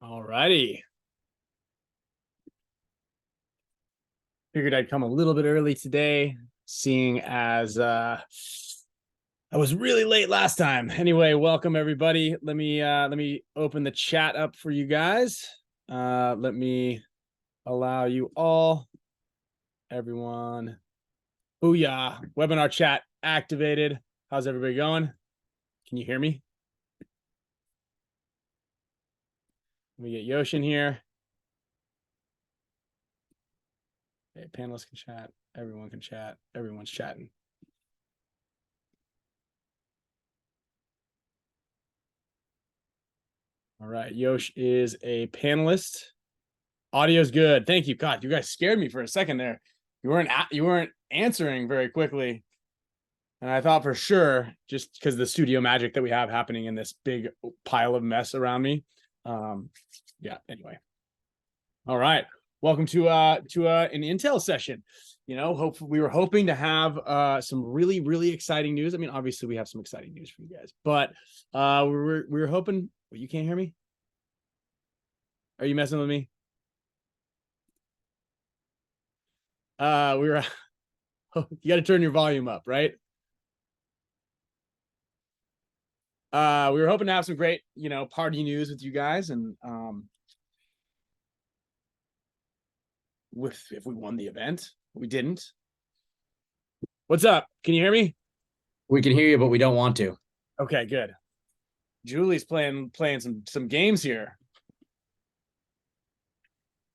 All righty. Figured I'd come a little bit early today, seeing as I was really late last time. Anyway, welcome everybody. Let me open the chat up for you guys. Let me allow you all, everyone. Booyah! Webinar chat activated. How's everybody going? Can you hear me? Let me get Yosh in here. Okay, panelists can chat. Everyone can chat. Everyone's chatting. All right, Yosh is a panelist. Audio's good. Thank you. God, you guys scared me for a second there. You weren't answering very quickly. And I thought for sure, just because the studio magic that we have happening in this big pile of mess around me. Yeah, anyway. All right. Welcome to an Intel session. You know, we were hoping to have some really exciting news. I mean, obviously we have some exciting news for you guys, but we were hoping. Well, you can't hear me? Are you messing with me? We were you got to turn your volume up, right? We were hoping to have some great, party news with you guys, and if we won the event, we didn't. What's up? Can you hear me? We can hear you, but we don't want to. Okay, good. Julie's playing some games here.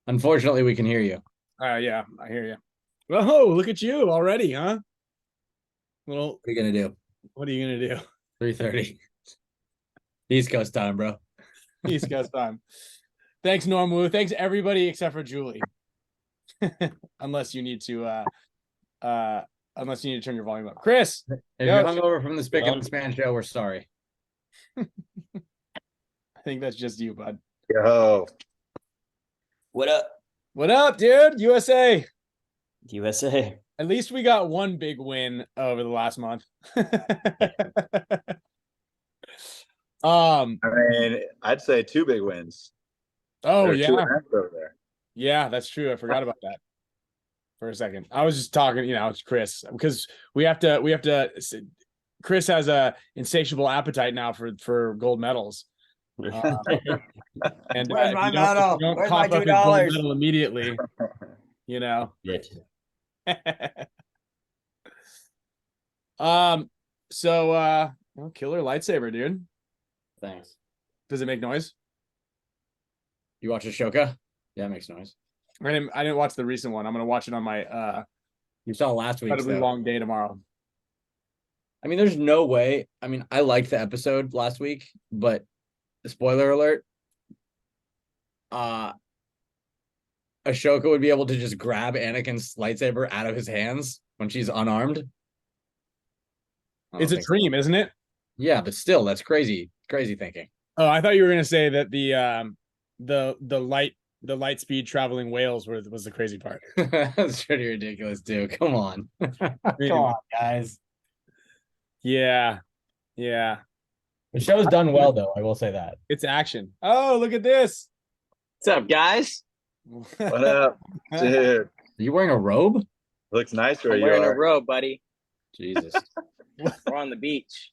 Unfortunately, we can hear you. Yeah, I hear you. Oh, look at you already, huh? Well, what are you gonna do? What are you gonna do? 3:30. East Coast time, bro. East Coast time. Thanks, Normu. Thanks everybody except for Julie. unless you need to turn your volume up. Chris, if you're hungover from the Spick and Span show, we're sorry. I think that's just you, bud. Yo. What up? What up, dude? USA. At least we got one big win over the last month. I mean, I'd say two big wins. Oh, yeah. Over there. Yeah, that's true. I forgot about that for a second. I was just talking, it's Chris, because we have to. Chris has a insatiable appetite now for gold medals. And where's my medal? Where's my $2? Medal immediately, So killer lightsaber, dude. Thanks. Does it make noise? You watch Ashoka? Yeah, it makes noise. I didn't watch the recent one. I'm gonna watch it on my you saw last week's incredibly long day tomorrow. I mean, there's no way. I mean, I liked the episode last week, but spoiler alert, Ashoka would be able to just grab Anakin's lightsaber out of his hands when she's unarmed. It's a dream, isn't it? Yeah, but still, that's crazy thinking. Oh, I thought you were gonna say that the light speed traveling whales was the crazy part. That's pretty ridiculous, too. Come on. Come on, guys. Yeah. The show's done well, though. I will say that. It's action. Oh, look at this. What's up, guys? What up, dude? Are you wearing a robe? Looks nice where I'm you wearing are. a robe, buddy. Jesus. We're on the beach.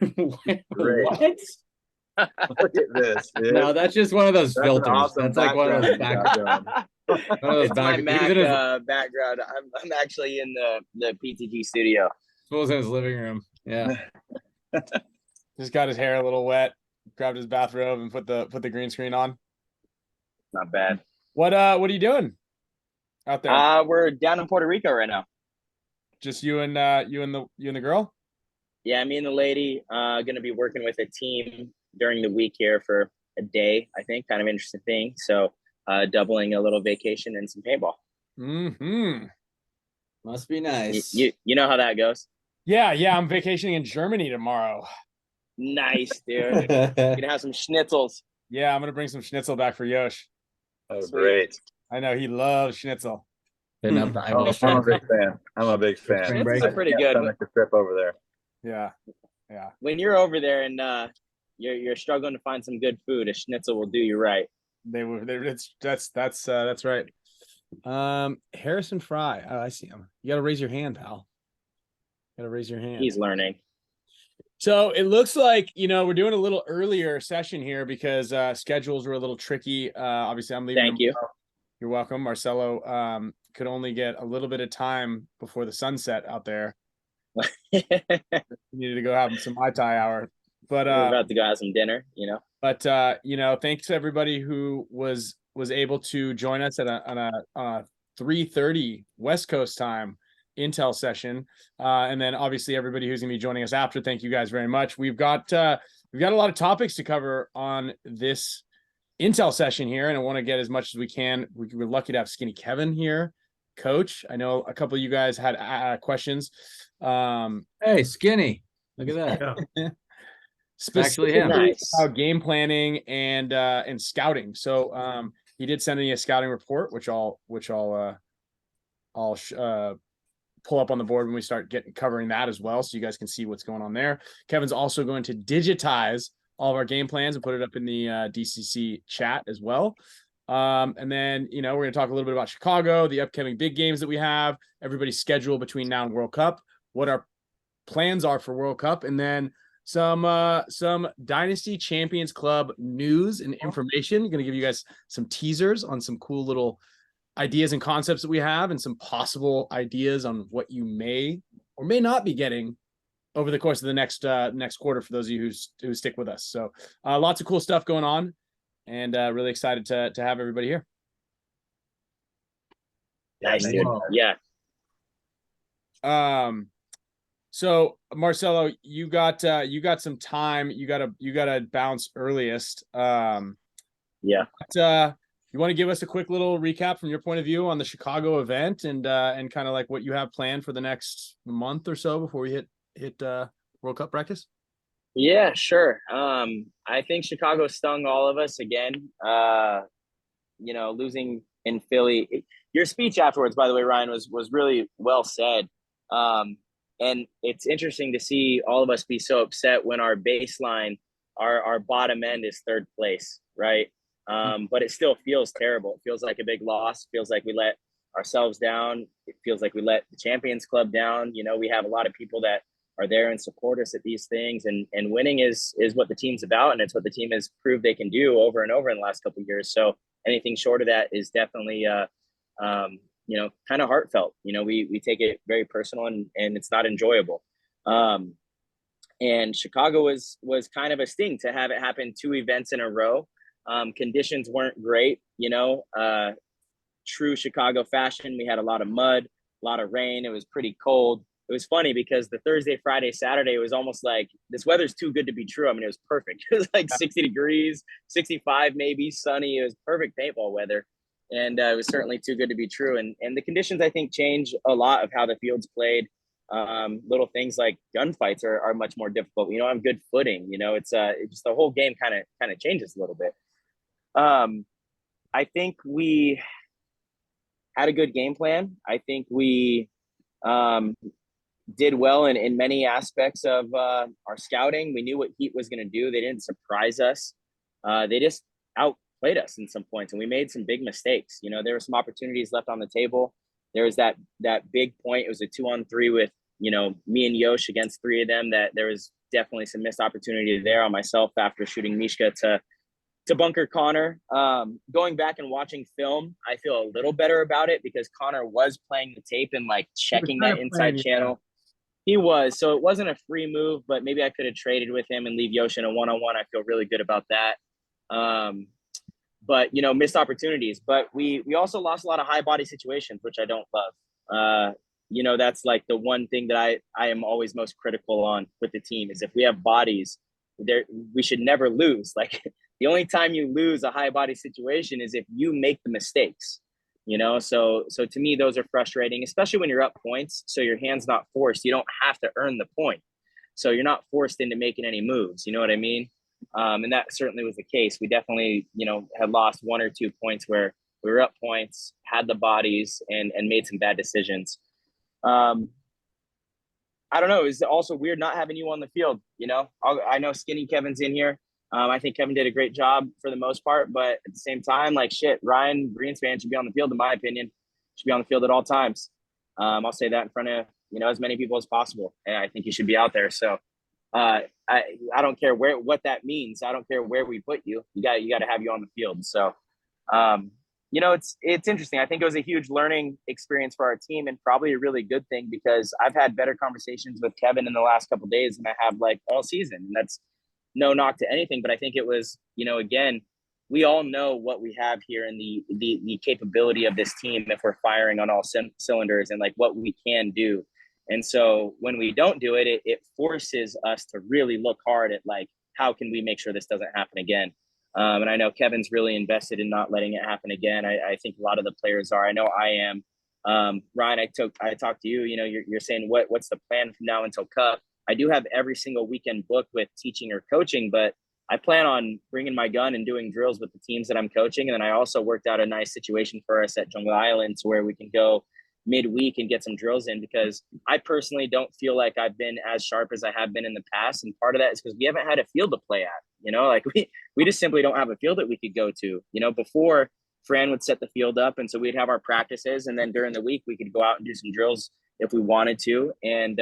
Great. What? Look at this, dude. No, that's just one of those filters. Awesome. That's like one of those backgrounds. It's my Mac background. I'm actually in the PTG studio. Suppose in his living room. Yeah. Just got his hair a little wet, grabbed his bathrobe and put the green screen on. Not bad. What are you doing out there? We're down in Puerto Rico right now. Just you and the girl? Yeah, me and the lady gonna be working with a team during the week here for a day, I think. Kind of interesting thing. So doubling a little vacation and some paintball. Mm-hmm. Must be nice. You know how that goes. Yeah, I'm vacationing in Germany tomorrow. Nice, dude. You're gonna have some schnitzels. Yeah, I'm gonna bring some schnitzel back for Yosh. Oh, great. I know he loves schnitzel. I'm a big fan. Schnitzels are pretty good. Make a trip over there. Yeah. When you're over there in you're struggling to find some good food, a schnitzel will do you right. That's right. Harrison Fry. Oh, I see him. You got to raise your hand, pal. Got to raise your hand. He's learning. So it looks like, we're doing a little earlier session here because schedules were a little tricky. Obviously, I'm leaving. Thank you. You're welcome. Marcelo could only get a little bit of time before the sunset out there. Needed to go have some Mai Tai hour. But we're about to go have some dinner, But thanks to everybody who was able to join us on a 3:30 West Coast time Intel session, and then obviously everybody who's gonna be joining us after. Thank you guys very much. We've got a lot of topics to cover on this Intel session here, and I want to get as much as we can. We're lucky to have Skinny Kevin here, Coach. I know a couple of you guys had questions. Hey, Skinny, look at that. Specifically Nice. about game planning and scouting. So he did send me a scouting report, which I'll pull up on the board when we start covering that as well, so you guys can see what's going on there. Kevin's also going to digitize all of our game plans and put it up in the DCC chat as well. And then we're going to talk a little bit about Chicago, the upcoming big games that we have, everybody's schedule between now and World Cup, what our plans are for World Cup, and then some Dynasty Champions Club news and information. I'm going to give you guys some teasers on some cool little ideas and concepts that we have, and some possible ideas on what you may or may not be getting over the course of the next quarter for those of you who stick with us. So lots of cool stuff going on, and really excited to have everybody here. Nice, dude. Yeah. So Marcelo, you got some time. You gotta bounce earliest. Yeah. But, you want to give us a quick little recap from your point of view on the Chicago event and kind of like what you have planned for the next month or so before we hit World Cup practice? Yeah, sure. I think Chicago stung all of us again. Losing in Philly. Your speech afterwards, by the way, Ryan, was really well said. And it's interesting to see all of us be so upset when our baseline, our bottom end is third place, right? But it still feels terrible. It feels like a big loss. It feels like we let ourselves down. It feels like we let the Champions Club down. We have a lot of people that are there and support us at these things, and winning is what the team's about, and it's what the team has proved they can do over and over in the last couple of years. So anything short of that is definitely kind of heartfelt. We take it very personal, and it's not enjoyable. And Chicago was kind of a sting to have it happen 2 events in a row. Conditions weren't great, true Chicago fashion. We had a lot of mud, a lot of rain. It was pretty cold. It was funny because the Thursday, Friday, Saturday was almost like this weather's too good to be true. I mean, it was perfect. It was like 60 degrees, 65 maybe, sunny. It was perfect paintball weather. And it was certainly too good to be true. And the conditions, I think, change a lot of how the field's played. Little things like gunfights are much more difficult. On good footing. It's just the whole game kind of changes a little bit. I think we had a good game plan. I think we did well in many aspects of our scouting. We knew what Heat was going to do. They didn't surprise us. They just outplayed us in some points, and we made some big mistakes. There were some opportunities left on the table. There was that big point. It was a 2-on-3 with me and Yosh against 3 of them. That there was definitely some missed opportunity there on myself after shooting Mishka to bunker Connor. Going back and watching film, I feel a little better about it because Connor was playing the tape and like checking that inside channel. He was. So it wasn't a free move, but maybe I could have traded with him and leave Yosh in a one-on-one. I feel really good about that. But missed opportunities. But we also lost a lot of high body situations, which I don't love. That's like the one thing that I am always most critical on with the team is if we have bodies, we should never lose. Like the only time you lose a high body situation is if you make the mistakes. So to me, those are frustrating, especially when you're up points. So your hand's not forced. You don't have to earn the point. So you're not forced into making any moves. You know what I mean? And that certainly was the case. We definitely, had lost 1 or 2 points where we were up points, had the bodies, and made some bad decisions. I don't know. It's also weird not having you on the field. I know Skinny Kevin's in here. I think Kevin did a great job for the most part, but at the same time, like shit, Ryan Greenspan should be on the field, in my opinion. Should be on the field at all times. I'll say that in front of as many people as possible, and I think you should be out there. So I don't care what that means. I don't care where we put you. You got to have you on the field. So it's interesting. I think it was a huge learning experience for our team, and probably a really good thing, because I've had better conversations with Kevin in the last couple of days than I have like all season. And that's no knock to anything, but I think it was, again, we all know what we have here and the capability of this team if we're firing on all cylinders, and like what we can do. And so when we don't do it, it forces us to really look hard at like, how can we make sure this doesn't happen again? And I know Kevin's really invested in not letting it happen again. I think a lot of the players are. I know I am. Ryan, I talked to you. You're saying what's the plan from now until Cup? I do have every single weekend booked with teaching or coaching, but I plan on bringing my gun and doing drills with the teams that I'm coaching. And then I also worked out a nice situation for us at Jungle Island to where we can go midweek and get some drills in, because I personally don't feel like I've been as sharp as I have been in the past. And part of that is because we haven't had a field to play at, like we just simply don't have a field that we could go to. Before, Fran would set the field up, and so we'd have our practices, and then during the week we could go out and do some drills if we wanted to. And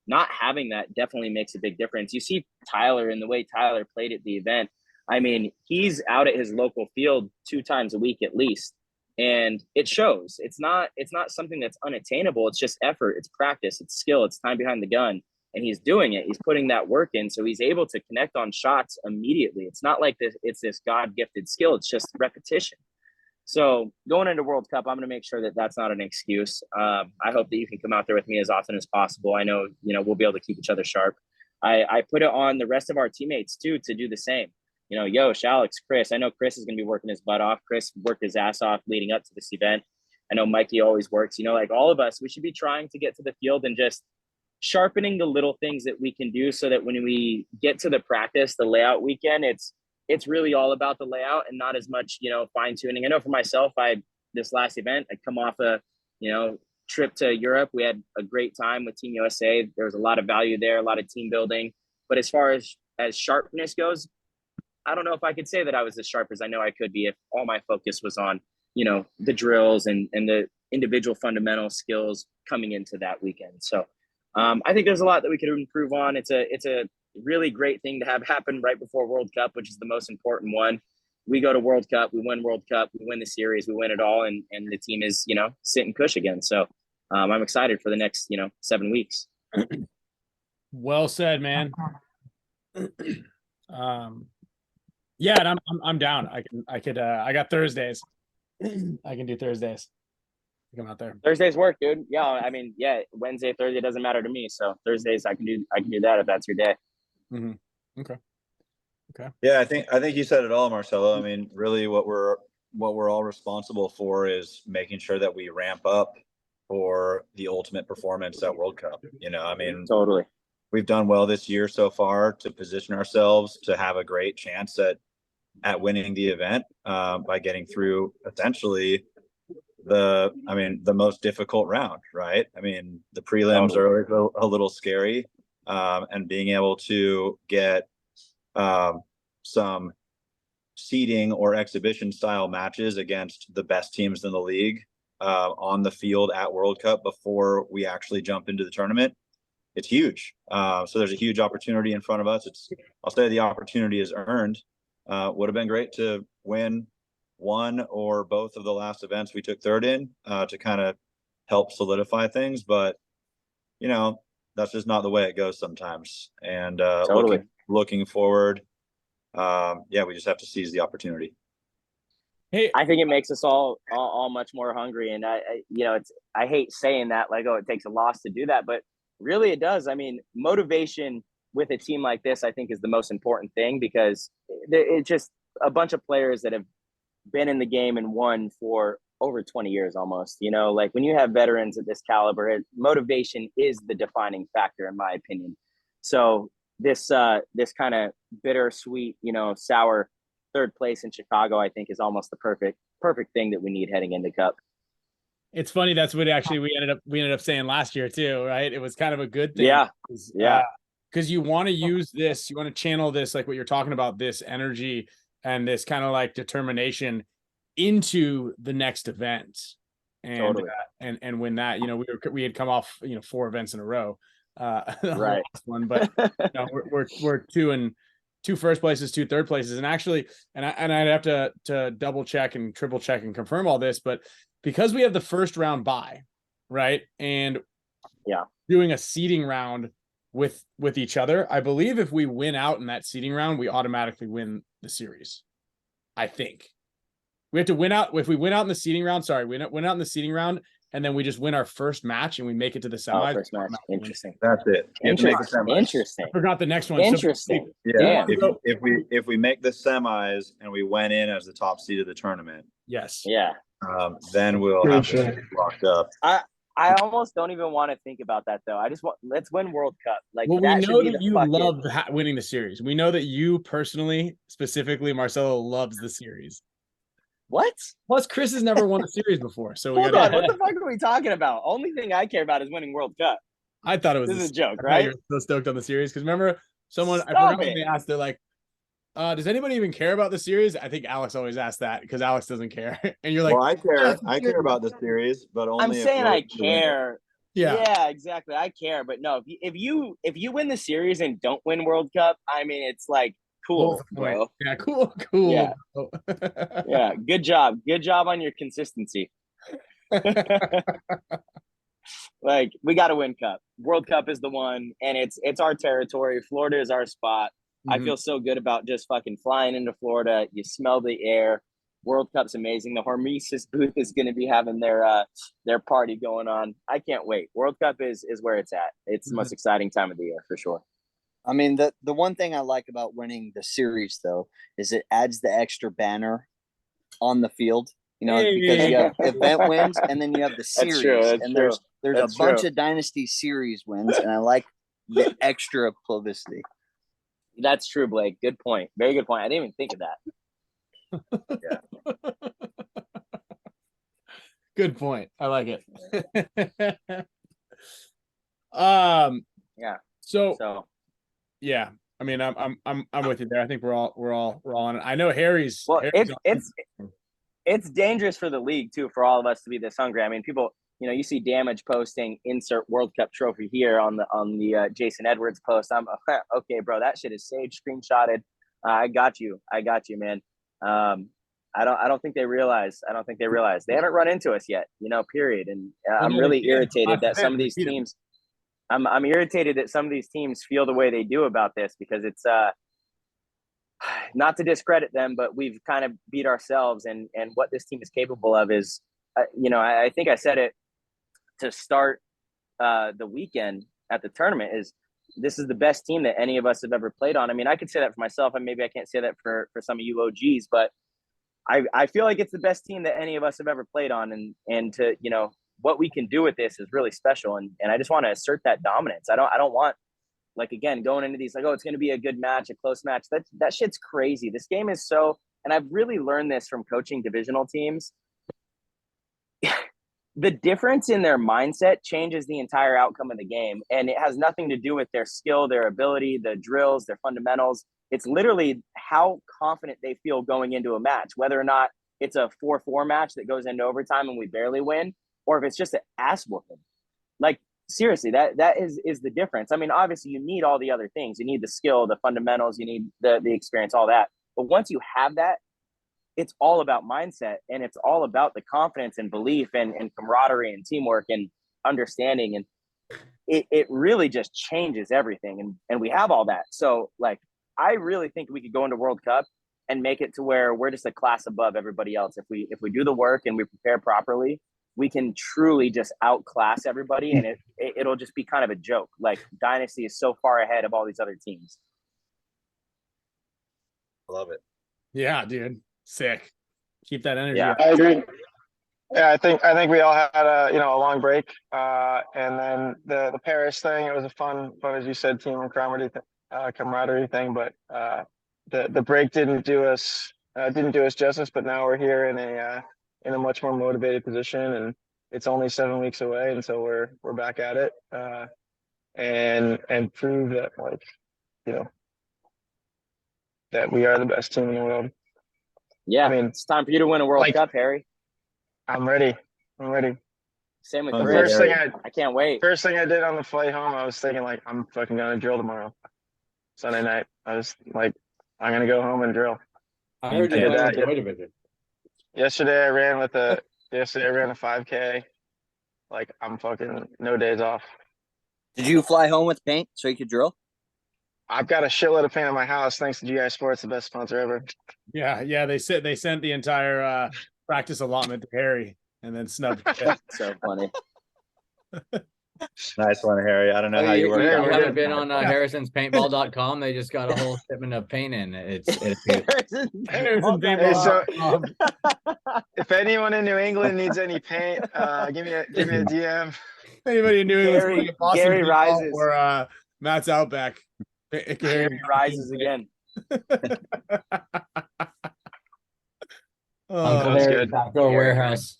not having that definitely makes a big difference. You see Tyler and the way Tyler played at the event. I mean, he's out at his local field 2 times a week at least. And it shows. It's not something that's unattainable. It's just effort. It's practice. It's skill. It's time behind the gun. And he's doing it. He's putting that work in. So he's able to connect on shots immediately. It's not like it's this God-gifted skill. It's just repetition. So going into World Cup, I'm going to make sure that that's not an excuse. I hope that you can come out there with me as often as possible. I know, we'll be able to keep each other sharp. I put it on the rest of our teammates too, to do the same. Yosh, Alex, Chris. I know Chris is going to be working his butt off. Chris worked his ass off leading up to this event. I know Mikey always works. Like all of us, we should be trying to get to the field and just sharpening the little things that we can do, so that when we get to the practice, the layout weekend, it's really all about the layout and not as much, fine tuning. I know for myself, this last event, I come off a, trip to Europe. We had a great time with Team USA. There was a lot of value there, a lot of team building. But as far as sharpness goes, I don't know if I could say that I was as sharp as I know I could be if all my focus was on, the drills and the individual fundamental skills coming into that weekend. So I think there's a lot that we could improve on. It's a really great thing to have happen right before World Cup, which is the most important one. We go to World Cup, we win World Cup, we win the series, we win it all, and the team is, sitting cush again. So I'm excited for the next, 7 weeks. Well said, man. Yeah, and I'm down. I got Thursdays. I can do Thursdays. Come out there. Thursdays work, dude. Yeah, I mean, yeah, Wednesday, Thursday doesn't matter to me. So Thursdays I can do that if that's your day. Mm-hmm. Okay. Yeah, I think you said it all, Marcelo. I mean, really what we're all responsible for is making sure that we ramp up for the ultimate performance at World Cup. I mean, Totally. We've done well this year so far to position ourselves to have a great chance at winning the event by getting through essentially the most difficult round, right? I mean, the prelims are a little scary, and being able to get some seeding or exhibition style matches against the best teams in the league on the field at World Cup before we actually jump into the tournament, it's huge. So there's a huge opportunity in front of us. I'll say the opportunity is earned. Would have been great to win one or both of the last events we took third in to kind of help solidify things, but that's just not the way it goes sometimes. And Totally. looking forward, we just have to seize the opportunity. Hey, I think it makes us all much more hungry. And I hate saying that, like, oh, it takes a loss to do that, but really it does. I mean, motivation with a team like this, I think, is the most important thing, because it's just a bunch of players that have been in the game and won for over 20 years almost. Like when you have veterans at this caliber, motivation is the defining factor, in my opinion. So this kind of bittersweet, sour third place in Chicago, I think, is almost the perfect thing that we need heading into Cup. it's funny. That's what actually we ended up saying last year too, right? It was kind of a good thing. Yeah. because you want to use this, you want to channel this, like what you're talking about, this energy and this kind of like determination into the next event. And Totally. And when that, we had come off 4 events in a row, the Right. last one, but we're 2 first places, 2 third places, and actually, I'd have to double check and triple check and confirm all this, but because we have the first round bye, right, and doing a seeding round with each other, I believe if we win out in that seeding round, we automatically win the series. I think we have to win out. If we win out in the seeding round, win out in the seeding round, and then we just win our first match and we make it to the semis. First match. Interesting. That's it. You have to make the semis. Interesting. I forgot the next one. Interesting. Yeah. Damn. If we make the semis and we went in as the top seed of the tournament, yes, yeah, then we'll have the series locked up. I almost don't even want to think about that though. Let's win World Cup. Like, well, we that know should be that the you fucking- love winning the series. We know that you personally, specifically, Marcelo, loves the series. What? Plus, Chris has never won a series before, so Hold on. What the fuck are we talking about? Only thing I care about is winning World Cup. I thought it was This is a joke, I thought right? you were so stoked on the series because remember someone I Stop forgot when it. they asked, they're like, does anybody even care about the series? I think Alex always asks that because Alex doesn't care, and you're like, well, I care about the series, but only. I'm saying I to win it. care. Yeah, exactly. I care, but no. If you win the series and don't win World Cup, I mean, it's like cool, bro. Yeah, cool. Yeah. Bro. Yeah, good job. Good job on your consistency. Like, we got to win Cup. World Cup is the one, and it's our territory. Florida is our spot. I feel so good about just fucking flying into Florida. You smell the air. World Cup's amazing. The Hormesis booth is going to be having their party going on. I can't wait. World Cup is where it's at. It's the most exciting time of the year for sure. I mean, the one thing I like about winning the series though is it adds the extra banner on the field. Because you have event wins and then you have the series. There's a bunch of Dynasty series wins, and I like the extra publicity. That's true, Blake. Good point. Very good point. I didn't even think of that. Yeah. Good point. I like it. Yeah. So yeah. I mean, I'm with you there. I think we're all on it. I know Harry's. Well, it's dangerous for the league too, for all of us to be this hungry. I mean, people, you see Damage posting insert World Cup trophy here on the Jason Edwards post. I'm okay, bro. That shit is saved, screenshotted. I got you, man. I don't think they realize. They haven't run into us yet, period. And I'm really irritated that some of these teams. I'm irritated that some of these teams feel the way they do about this, because it's not to discredit them, but we've kind of beat ourselves, and what this team is capable of is, I think I said it to start the weekend at the tournament, is this is the best team that any of us have ever played on. I mean, I could say that for myself, and maybe I can't say that for some of you OGs, but I feel like it's the best team that any of us have ever played on, and to, what we can do with this is really special. And I just want to assert that dominance. I don't want, like, again, going into these, like, oh, it's going to be a good match, a close match. That shit's crazy. This game is so, and I've really learned this from coaching divisional teams. The difference in their mindset changes the entire outcome of the game. And it has nothing to do with their skill, their ability, the drills, their fundamentals. It's literally how confident they feel going into a match, whether or not it's a 4-4 match that goes into overtime and we barely win, or if it's just an ass whooping. Like, seriously, that is the difference. I mean, obviously you need all the other things. You need the skill, the fundamentals, you need the experience, all that. But once you have that, it's all about mindset, and it's all about the confidence and belief and camaraderie and teamwork and understanding. And it really just changes everything. And we have all that. So, like, I really think we could go into World Cup and make it to where we're just a class above everybody else. If we do the work and we prepare properly, we can truly just outclass everybody, and it'll just be kind of a joke. Like, Dynasty is so far ahead of all these other teams. I love it. Yeah, dude. Sick. Keep that energy. Yeah. Up. I agree. Yeah, I think we all had a long break, and then the Paris thing. It was a fun as you said, team and camaraderie thing. But the break didn't do us justice. But now we're here in a much more motivated position, and it's only 7 weeks away, and so we're back at it. and prove that, like, you know, that we are the best team in the world. Yeah, I mean, it's time for you to win a World like- Cup, Harry. I'm ready. I'm ready. Same with The Chris. first I can't wait. First thing I did on the flight home, I was thinking, like, I'm fucking gonna drill tomorrow. Sunday night. I was like, I'm gonna go home and drill. I heard did you're that, playing with Joy Division. Yesterday I ran a 5K. Like, I'm fucking no days off. Did you fly home with paint so you could drill? I've got a shitload of paint in my house thanks to GI Sports, the best sponsor ever. Yeah. They sent the entire practice allotment to Harry and then snubbed it. So funny. Nice one, Harry. I don't know Oh, how you you work out. haven't been on harrisonspaintball.com. They just got a whole shipment of paint in. It's Harrison Hey, Paintball. so if anyone in New England needs any paint, give me a DM. Anybody in New England's Gary- playing at Boston Gary Paintball rises. or Matt's Outback. Harry rises again. Uncle That's Harry's good. backdoor warehouse.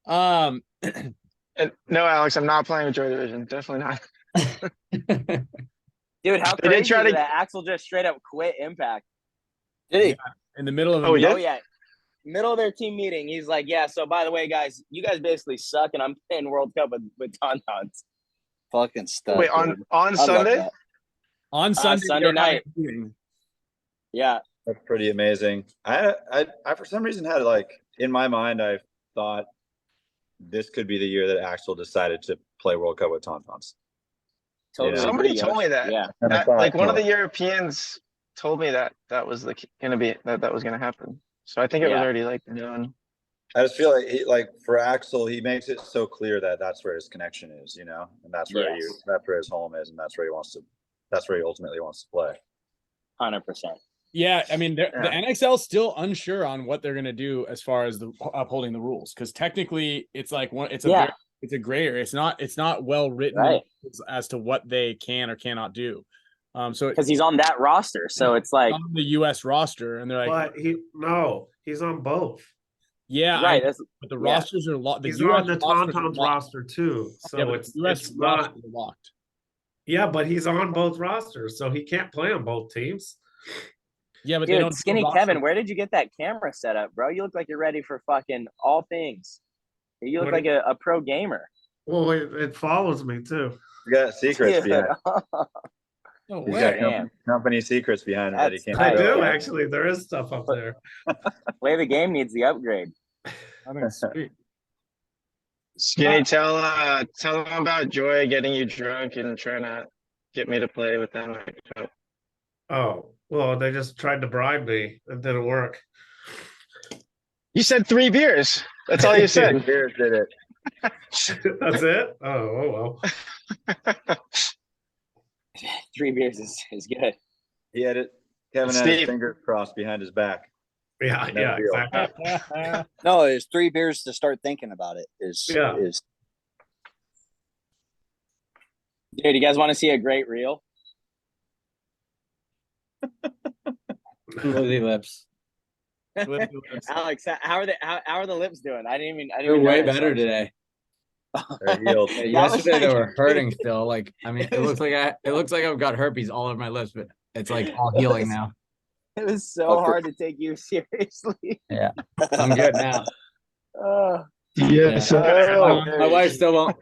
And no, Alex, I'm not playing with Joy Division. Definitely not. Dude, how They did crazy try is to- it that Axel just straight up quit Impact? Did he? in the middle of a Oh, he meeting. Oh yeah. Middle of their team meeting, he's like, "Yeah, so by the way, guys, you guys basically suck, and I'm playing World Cup with Tauntauns." Fucking stuff. Wait, on love Sunday? that. on Sunday, Sunday they're having night. a meeting. Yeah, That's pretty amazing. I for some reason had, like, in my mind, I thought this could be the year that Axel decided to play World Cup with Tauntauns. totally. Yeah. Somebody agree, told me Yosh. that. Yeah, And I thought, Like, one of the oh, Europeans told me that was that was gonna happen. So I think it was Yeah. already, like, done. I just feel like for Axel, he makes it so clear that that's where his connection is, and that's where Yes. that's where his home is, and that's where he ultimately wants to play. 100%. Yeah, I mean, the Yeah. NXL's still unsure on what they're gonna do as far as the upholding the rules, because technically it's like it's a gray area. It's not well written Right. as to what they can or cannot do. So Because he's on that roster, so it's like, on the U.S. roster, and they're like, But he's on both. yeah, right? That's but the yeah. rosters are locked. He's on the Tauntauns roster too. So Yeah, but it's the U.S. it's not. rosters are locked. Yeah, but he's on both rosters, so he can't play on both teams. Yeah, but they Dude, don't. Skinny roster- Kevin, where did you get that camera set up, bro? You look like you're ready for fucking all things. You look What like a pro gamer. Well, it follows me too. You got secrets behind. No He's way. got Damn. company secrets behind him that he That's can't. tight. I show. do yeah. actually. There is stuff up there. Way the game needs the upgrade. I think it's sweet. Skinny, tell them about Joy getting you drunk and trying to get me to play with them. Oh, well, they just tried to bribe me. It didn't work. You said 3 beers. That's all you said. Beers did it. That's it? Oh well. 3 beers is good. He had it. Kevin had his Steve. fingers crossed behind his back. Yeah, No yeah, deal. exactly. No, it's 3 beers to start thinking about it. Yeah. Dude, you guys want to see a great reel? Lily lips. Alex, how are the lips doing? I didn't even They're way notice. better today. They're healed. Yeah, That was yesterday they like- were hurting still. Like, I mean, it looks like I've got herpes all over my lips, but it's like all healing now. It was so hard to take you seriously. I'm good now. Oh, Yeah. So, My wife still won't.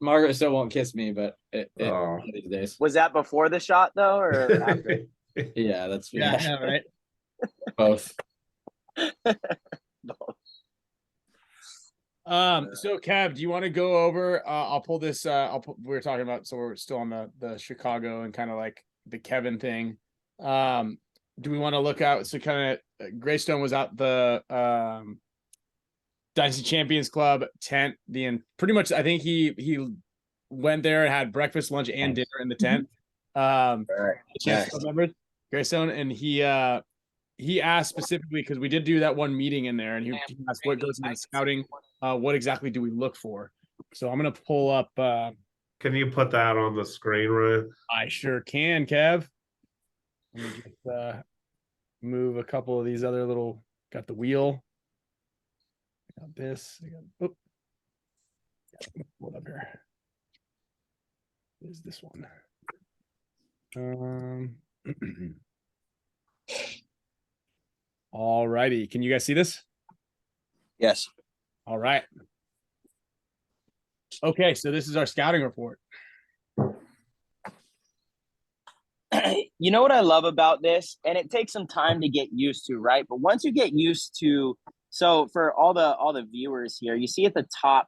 Margaret still won't kiss me, but Oh. these days. was that before the shot though, or after? Yeah, that's Yeah, right. both. So Kev, do you want to go over? I'll pull this. We were talking about, so we're still on the Chicago and kind of like the Kevin thing. Do we want to look out? So kind of Greystone was out the Dynasty Champions Club tent. Pretty much, I think he went there and had breakfast, lunch, and dinner in the tent. All right. Chance remembered Greystone, and he asked specifically because we did do that one meeting in there, and he asked what goes into scouting. What exactly do we look for? So I'm gonna pull up. Can you put that on the screen, Ryan? I sure can, Kev. Let me just move a couple of these other little. Got the wheel. I got this. Hold up here. is this one. Um, all righty. Can you guys see this? Yes. All right. Okay, so this is our scouting report. You know what I love about this, and it takes some time to get used to, right? But once you get used to, so for all the viewers here, you see at the top,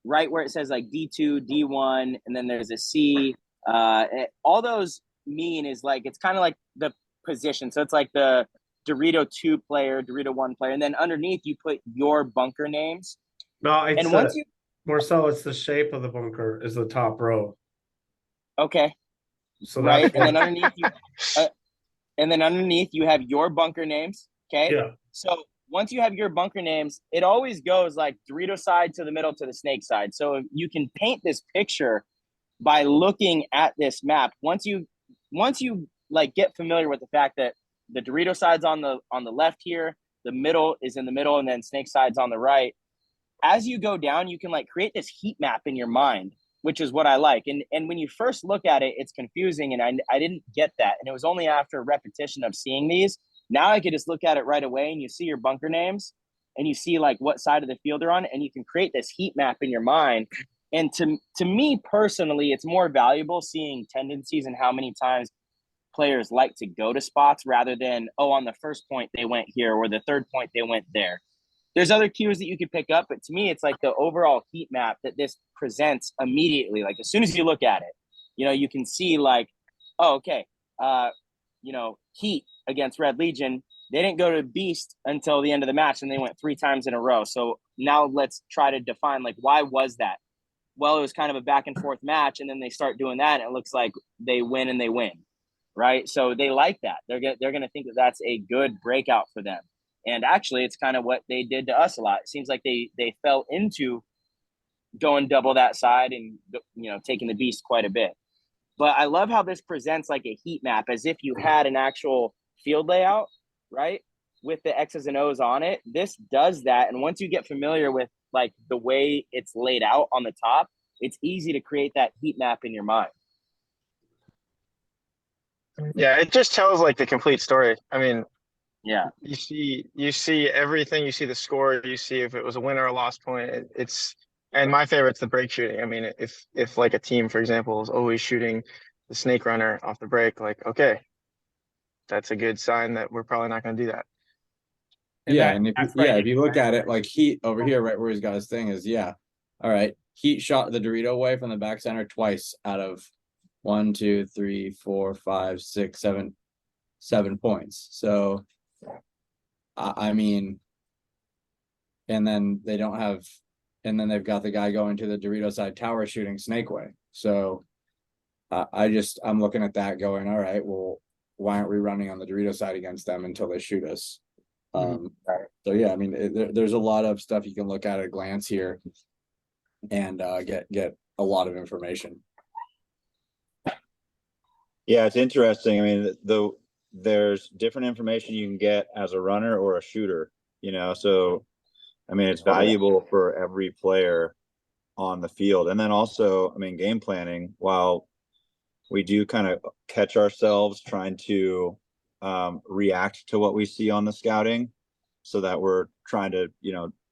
right where it says like D2, D1, and then there's a C. All those mean is like, it's kind of like the position. So it's like the Dorito 2 player, Dorito 1 player, and then underneath you put your bunker names. No, it's And once you, Marcel, it's the shape of the bunker is the top row. okay, So right, that's and then underneath you have your bunker names. Okay, yeah. So once you have your bunker names, it always goes like Dorito side to the middle to the snake side. So you can paint this picture by looking at this map. Once you like get familiar with the fact that the Dorito side's on the left here, the middle is in the middle, and then snake side's on the right. As you go down, you can like create this heat map in your mind, which is what I like. And when you first look at it, it's confusing, and I didn't get that. And it was only after repetition of seeing these. Now I could just look at it right away, and you see your bunker names, and you see like what side of the field they're on, and you can create this heat map in your mind. And to me personally, it's more valuable seeing tendencies and how many times players like to go to spots rather than, oh, on the first point they went here or the third point they went there. There's other cues that you could pick up, but to me, it's like the overall heat map that this presents immediately. Like as soon as you look at it, you can see like, oh, okay, Heat against Red Legion, they didn't go to Beast until the end of the match, and they went 3 times in a row. So now let's try to define like, why was that? Well, it was kind of a back and forth match, and then they start doing that, and it looks like they win and they win, right? So they like that. They're going to think that that's a good breakout for them. And actually, it's kind of what they did to us a lot. It seems like they fell into going double that side and, taking the Beast quite a bit. But I love how this presents like a heat map as if you had an actual field layout, right? With the X's and O's on it. This does that. And once you get familiar with like the way it's laid out on the top, it's easy to create that heat map in your mind. Yeah, it just tells like the complete story. I mean, yeah, you see everything. You see the score. You see if it was a win or a loss point. And my favorite's the break shooting. I mean, if like a team, for example, is always shooting the snake runner off the break, like, okay, that's a good sign that we're probably not going to do that. Yeah, and if you look at it, like Heat over here, right where he's got his thing is, all right. Heat shot the Dorito away from the back center twice out of 1, 2, 3, 4, 5, 6, 7 points. So, I mean, and then they've got the guy going to the Dorito side tower shooting Snake Way. So, I'm looking at that going, all right, well, why aren't we running on the Dorito side against them until they shoot us? So yeah, I mean, there's a lot of stuff you can look at a glance here and get a lot of information. Yeah, it's interesting. I mean, there's different information you can get as a runner or a shooter, so I mean, it's valuable for every player on the field. And then also, I mean, game planning, while we do kind of catch ourselves trying to react to what we see on the scouting so that we're trying to,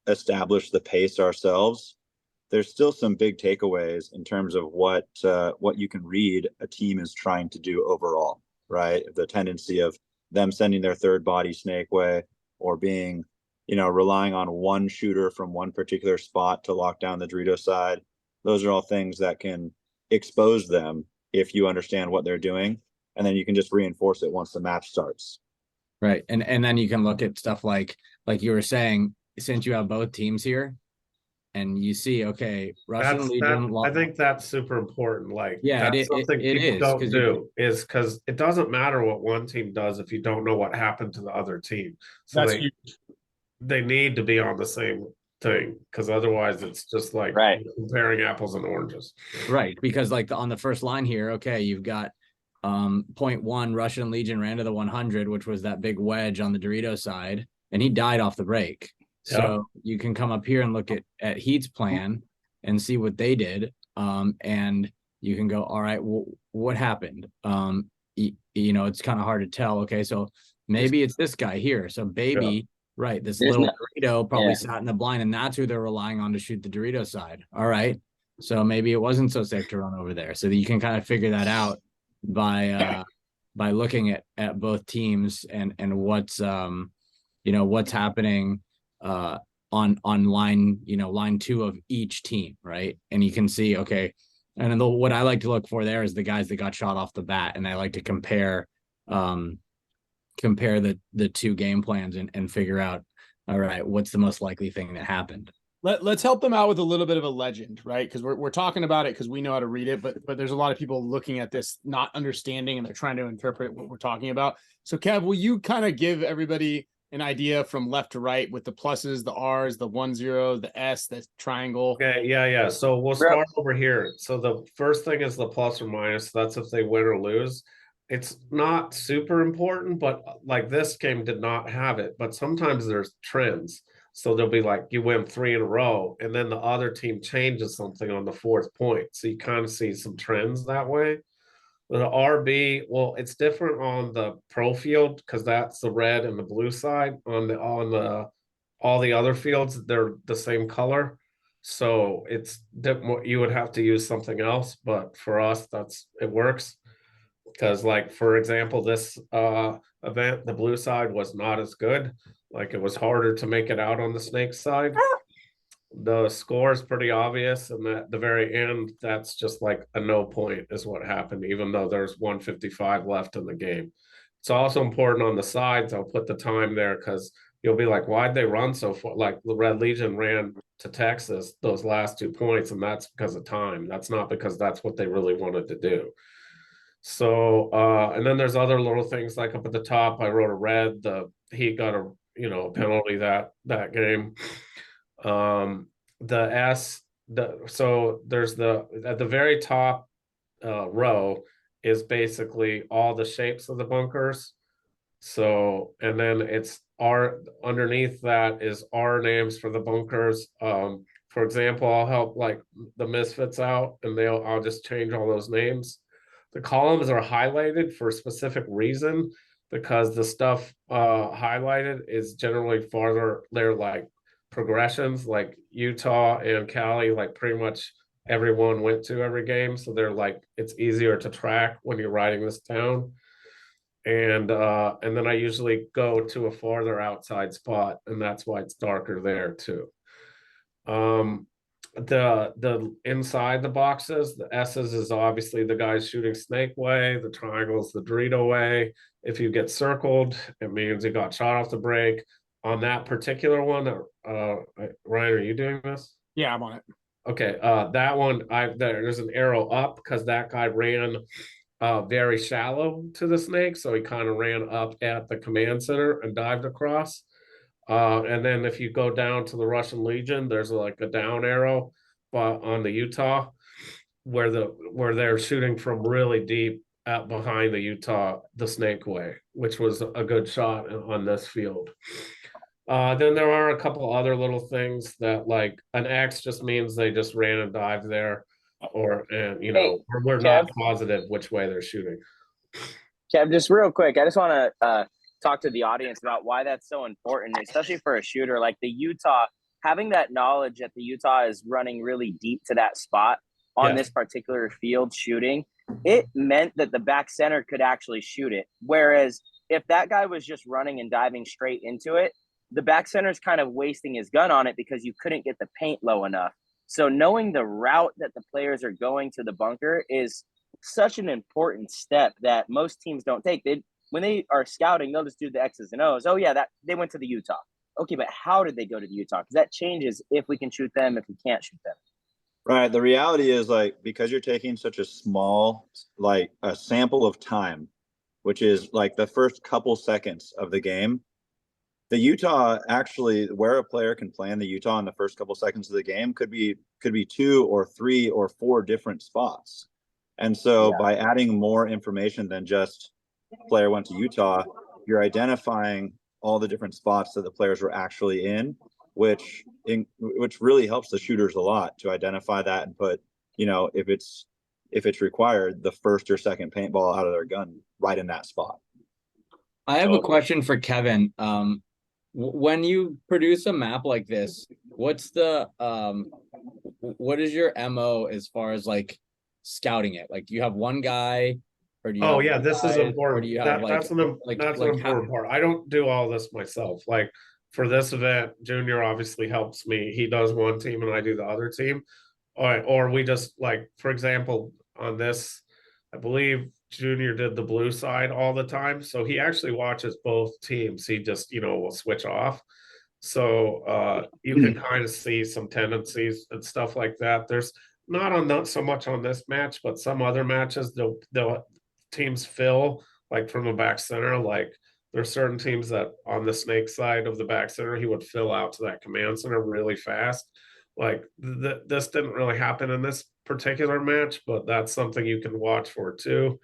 establish the pace ourselves. There's still some big takeaways in terms of what you can read a team is trying to do overall, right? The tendency of them sending their third body Snake Way or being, relying on one shooter from one particular spot to lock down the Dorito side. Those are all things that can expose them if you understand what they're doing. And then you can just reinforce it once the match starts. Right. And then you can look at stuff like you were saying, since you have both teams here and you see, okay, Russian Legion. I think that's super important. Like, yeah, that's something people don't do is because it doesn't matter what one team does if you don't know what happened to the other team. So they need to be on the same thing because otherwise it's just like comparing apples and oranges. Right. Because like on the first line here, okay, you've got 0.1 Russian Legion ran to the 100, which was that big wedge on the Dorito side, and he died off the break. So you can come up here and look at Heat's plan and see what they did. And you can go, all right, well, what happened? You know, it's kind of hard to tell. Okay, so maybe it's this guy here. So baby, right, this little Dorito probably sat in the blind, and that's who they're relying on to shoot the Dorito side. All right, so maybe it wasn't so safe to run over there. So that you can kind of figure that out by looking at both teams and what's you know, what's happening on line, you know, line 2 of each team, right? And you can see, okay, and then what I like to look for there is the guys that got shot off the bat, and I like to compare the two game plans and figure out, all right, what's the most likely thing that happened. Let's help them out with a little bit of a legend, right? Because we're talking about it because we know how to read it, but there's a lot of people looking at this not understanding, and they're trying to interpret what we're talking about. So Kev, will you kind of give everybody an idea from left to right with the pluses, the R's, the 1-0, the S, the triangle? Okay, yeah. So we'll start over here. So the first thing is the plus or minus. That's if they win or lose. It's not super important, but like this game did not have it. But sometimes there's trends. So there'll be like you win 3 in a row, and then the other team changes something on the 4th point. So you kind of see some trends that way. The RB, well, it's different on the pro field because that's the red and the blue side. On all the other fields, they're the same color. So it's you would have to use something else, but for us, it works. Because, like, for example, this event, the blue side was not as good. Like, it was harder to make it out on the snake side. The score is pretty obvious, and at the very end, that's just like a no point is what happened, even though there's 155 left in the game. It's also important on the sides. I'll put the time there because you'll be like, why'd they run so far? Like the Red Legion ran to Texas those last 2 points, and that's because of time. That's not because that's what they really wanted to do. So, and then there's other little things like up at the top, I wrote a red, he got a penalty that game. The S, so there's at the very top row is basically all the shapes of the bunkers. So, and then it's underneath that is our names for the bunkers. For example, I'll help like the Misfits out, and I'll just change all those names. The columns are highlighted for a specific reason because the stuff highlighted is generally farther. They're like progressions, like Utah and Cali, like pretty much everyone went to every game. So they're like, it's easier to track when you're writing this down. And then I usually go to a farther outside spot, and that's why it's darker there too. The inside the boxes, the S's is obviously the guys shooting snake way, the triangles the Dorito way. If you get circled, it means you got shot off the break. On that particular one, Ryan, are you doing this? Yeah, I'm on it. Okay, that one, there's an arrow up because that guy ran very shallow to the snake, so he kind of ran up at the command center and dived across. And then if you go down to the Russian Legion, there's like a down arrow, but on the Utah, where they're shooting from really deep out behind the Utah, the snake way, which was a good shot on this field. Then there are a couple other little things that, like an X just means they just ran and dived there, we're not positive which way they're shooting. Kev, just real quick, I just want to talk to the audience about why that's so important, especially for a shooter like the Utah. Having that knowledge that the Utah is running really deep to that spot on this particular field shooting, it meant that the back center could actually shoot it. Whereas if that guy was just running and diving straight into it, the back center is kind of wasting his gun on it because you couldn't get the paint low enough. So knowing the route that the players are going to the bunker is such an important step that most teams don't take. When they are scouting, they'll just do the X's and O's. Oh yeah, that they went to the Utah. Okay, but how did they go to the Utah? Because that changes if we can shoot them, if we can't shoot them. Right. The reality is, like, because you're taking such a small, like a sample of time, which is like the first couple seconds of the game, the Utah actually, where a player can play in the Utah in the first couple seconds of the game could be 2 or 3 or 4 different spots. And so by adding more information than just player went to Utah, you're identifying all the different spots that the players were actually in, which really helps the shooters a lot to identify that and put, if it's if it's required, the first or second paintball out of their gun right in that spot. I have a question for Kevin. When you produce a map like this, what's the what is your MO as far as like scouting it? Like, do you have one guy, or do you? Oh have yeah, this is important. Do you have That's an important part. I don't do all this myself. Like for this event, Junior obviously helps me. He does one team and I do the other team. Or we just, like, for example, on this, I believe Junior did the blue side all the time. So he actually watches both teams. He just, will switch off. So you can kind of see some tendencies and stuff like that. There's not so much on this match, but some other matches, they'll teams fill like from the back center. Like there's certain teams that on the snake side of the back center, he would fill out to that command center really fast. Like this didn't really happen in this particular match, but that's something you can watch for too.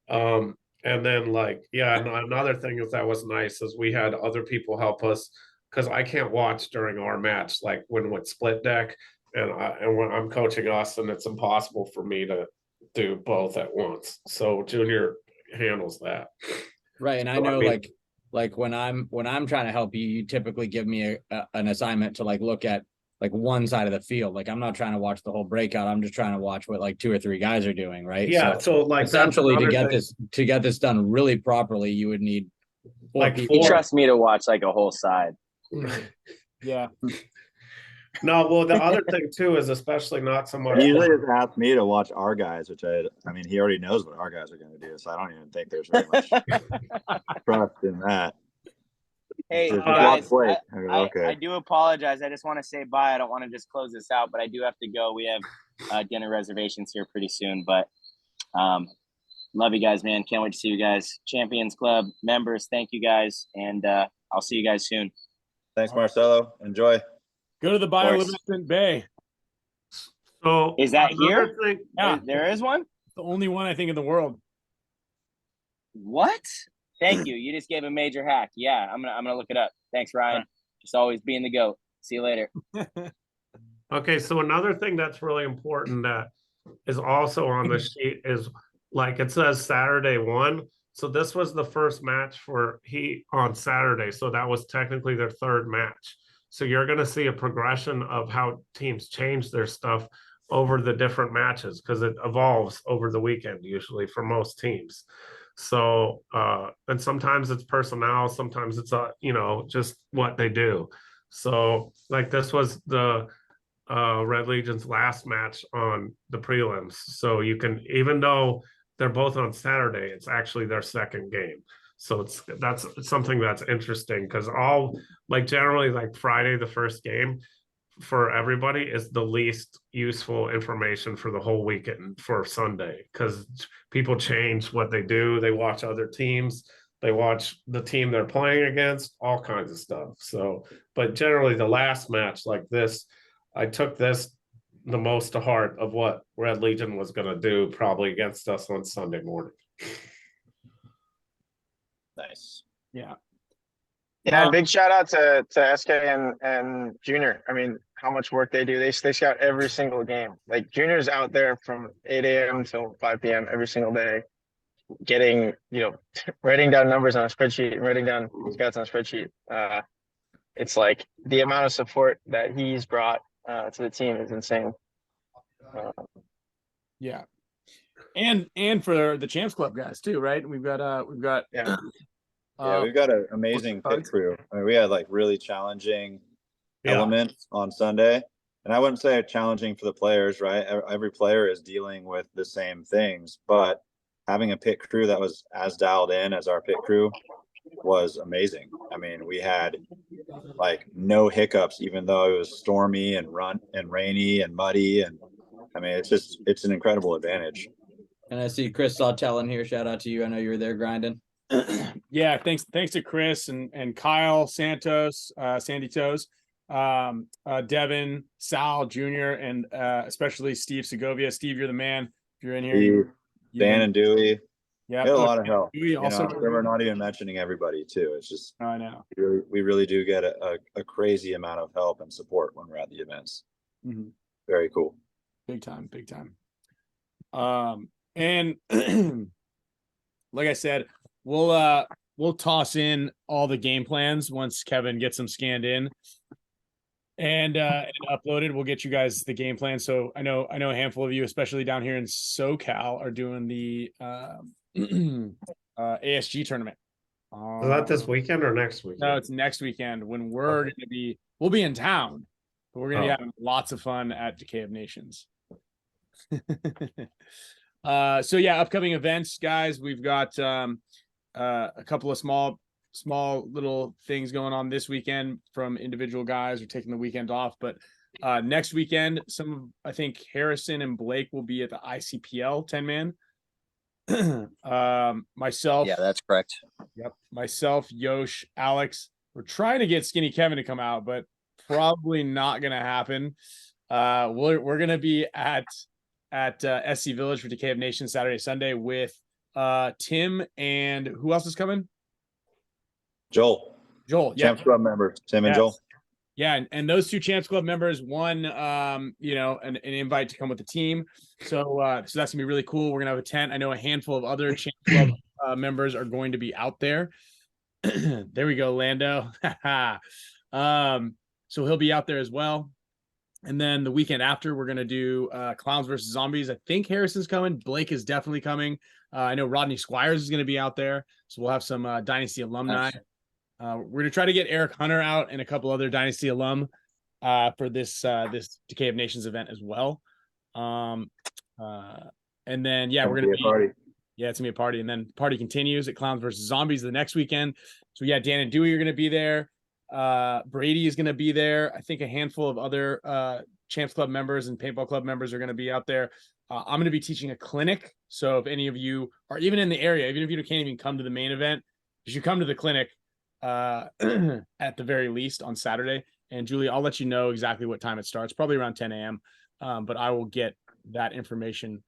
And then another thing that was nice is we had other people help us, because I can't watch during our match, like when with split deck and when I'm coaching us, and it's impossible for me to do both at once. So Junior handles that. Right, and I know like when I'm trying to help you, you typically give me an assignment to like look at like one side of the field. Like I'm not trying to watch the whole breakout. I'm just trying to watch what like 2 or 3 guys are doing, right? Yeah. So like essentially to get this done really properly, you would need 4 people. You trust me to watch like a whole side. Yeah. No, well, the other thing too is especially not so much. He usually just asks me to watch our guys, which I mean, he already knows what our guys are going to do, so I don't even think there's very much trust in that. Hey, guys, I do apologize. I just want to say bye. I don't want to just close this out, but I do have to go. We have dinner reservations here pretty soon, but love you guys, man. Can't wait to see you guys. Champions Club members, thank you guys, and I'll see you guys soon. Thanks, Marcelo. Enjoy. Go to the bioluminescent bay. So is that here? Yeah, there is one. The only one I think in the world. What? Thank you. You just gave a major hack. Yeah, I'm gonna look it up. Thanks, Ryan. Just always being the GOAT. See you later. Okay, so another thing that's really important that is also on the sheet is like it says Saturday 1. So this was the first match for Heat on Saturday. So that was technically their 3rd match. So you're going to see a progression of how teams change their stuff over the different matches, because it evolves over the weekend usually for most teams. So and sometimes it's personnel, sometimes it's just what they do. So like this was the Red Legion's last match on the prelims. So you can, even though they're both on Saturday, it's actually their 2nd game. So that's something that's interesting, because generally like Friday, the first game for everybody is the least useful information for the whole weekend for Sunday, because people change what they do. They watch other teams, they watch the team they're playing against, all kinds of stuff. So, but generally the last match like this, I took this the most to heart of what Red Legion was going to do probably against us on Sunday morning. Nice. Yeah. Yeah, big shout out to SK and Junior. I mean, how much work they do. They scout every single game. Like Junior's out there from 8 a.m. till 5 p.m. every single day, getting, writing down numbers on a spreadsheet and writing down scouts on a spreadsheet. It's like the amount of support that he's brought to the team is insane. Yeah. And for the Champs Club guys too, right? We've got yeah. We've got an amazing pit crew. I mean, we had like really challenging elements on Sunday, and I wouldn't say challenging for the players, right? Every player is dealing with the same things, but having a pit crew that was as dialed in as our pit crew was amazing. I mean, we had like no hiccups, even though it was stormy and rainy and muddy, and I mean, it's an incredible advantage. And I see Chris Sawtell in here. Shout out to you. I know you were there grinding. Yeah, thanks to Chris and Kyle Santos, Sandy Toes, Devin, Sal Jr., and especially Steve Segovia. Steve, you're the man. If you're in here, Dan and Dewey. Yeah, a lot of help. Dewey also, we're not even mentioning everybody too. It's just I know we really do get a crazy amount of help and support when we're at the events. Mm-hmm. Very cool. Big time. And like I said, we'll toss in all the game plans once Kevin gets them scanned in and uploaded. We'll get you guys the game plan. So I know a handful of you, especially down here in SoCal, are doing the ASG tournament. Is that this weekend or next weekend? No, it's next weekend when we'll be in town, but we're gonna be having lots of fun at Decay of Nations. So yeah, upcoming events, guys. We've got a couple of small little things going on this weekend from individual guys who are taking the weekend off. But next weekend, I think Harrison and Blake will be at the ICPL 10-man. Myself. Yeah, that's correct. Yep. Myself, Yosh, Alex. We're trying to get Skinny Kevin to come out, but probably not going to happen. We're going to be at SC Village for Decay of Nations Saturday, Sunday with Tim and who else is coming? Joel. Yeah. Champs Club members, Tim and Joel. Yeah, and those two Champs Club members won an invite to come with the team. So that's gonna be really cool. We're gonna have a tent. I know a handful of other Champs Club members are going to be out there. There we go, Lando. So he'll be out there as well. And then the weekend after, we're gonna do Clowns versus Zombies. I think Harrison's coming. Blake is definitely coming. I know Rodney Squires is gonna be out there. So we'll have some Dynasty alumni. Nice. We're gonna try to get Eric Hunter out and a couple other Dynasty alum for this Decay of Nations event as well. And then we're gonna be party. Yeah, it's gonna be a party, and then the party continues at Clowns versus Zombies the next weekend. So yeah, Dan and Dewey are gonna be there. Brady is gonna be there. I think a handful of other Champs Club members and Paintball Club members are gonna be out there. I'm gonna be teaching a clinic. So if any of you are even in the area, even if you can't even come to the main event, you should come to the clinic. At the very least on Saturday. And Julie, I'll let you know exactly what time it starts, probably around 10 a.m. But I will get that information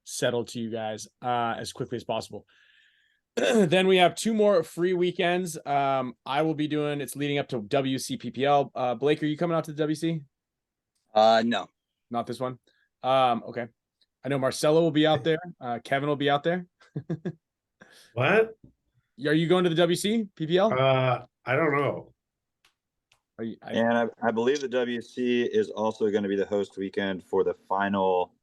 settled to you guys as quickly as possible. Then we have 2 more free weekends. I will be doing, it's leading up to WCPPL. Blake, are you coming out to the WC? No. Not this one. Okay. I know Marcelo will be out there. Kevin will be out there. What? Are you going to the WC PPL? I don't know. And I believe the WC is also going to be the host weekend for the final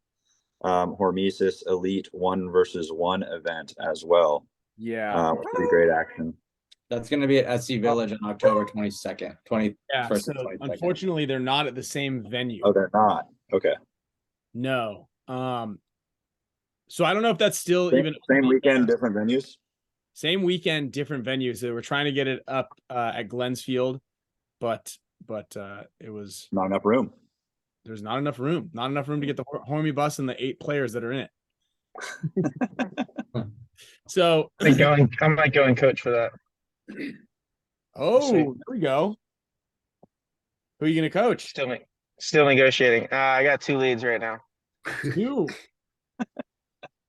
Hormesis Elite 1 versus 1 event as well. Yeah. Pretty great action. That's going to be at SC Village on October 22nd. Yeah, so unfortunately, they're not at the same venue. Oh, they're not. Okay. No. So I don't know if that's still same weekend, different venues. Same weekend, different venues. So we're trying to get it up at Glenn's Field, but it was not enough room. There's not enough room. Not enough room to get the Hormy bus and the 8 players that are in it. So I might go and coach for that. Oh, there we go. Who are you going to coach? Still negotiating. I got 2 leads right now. 2.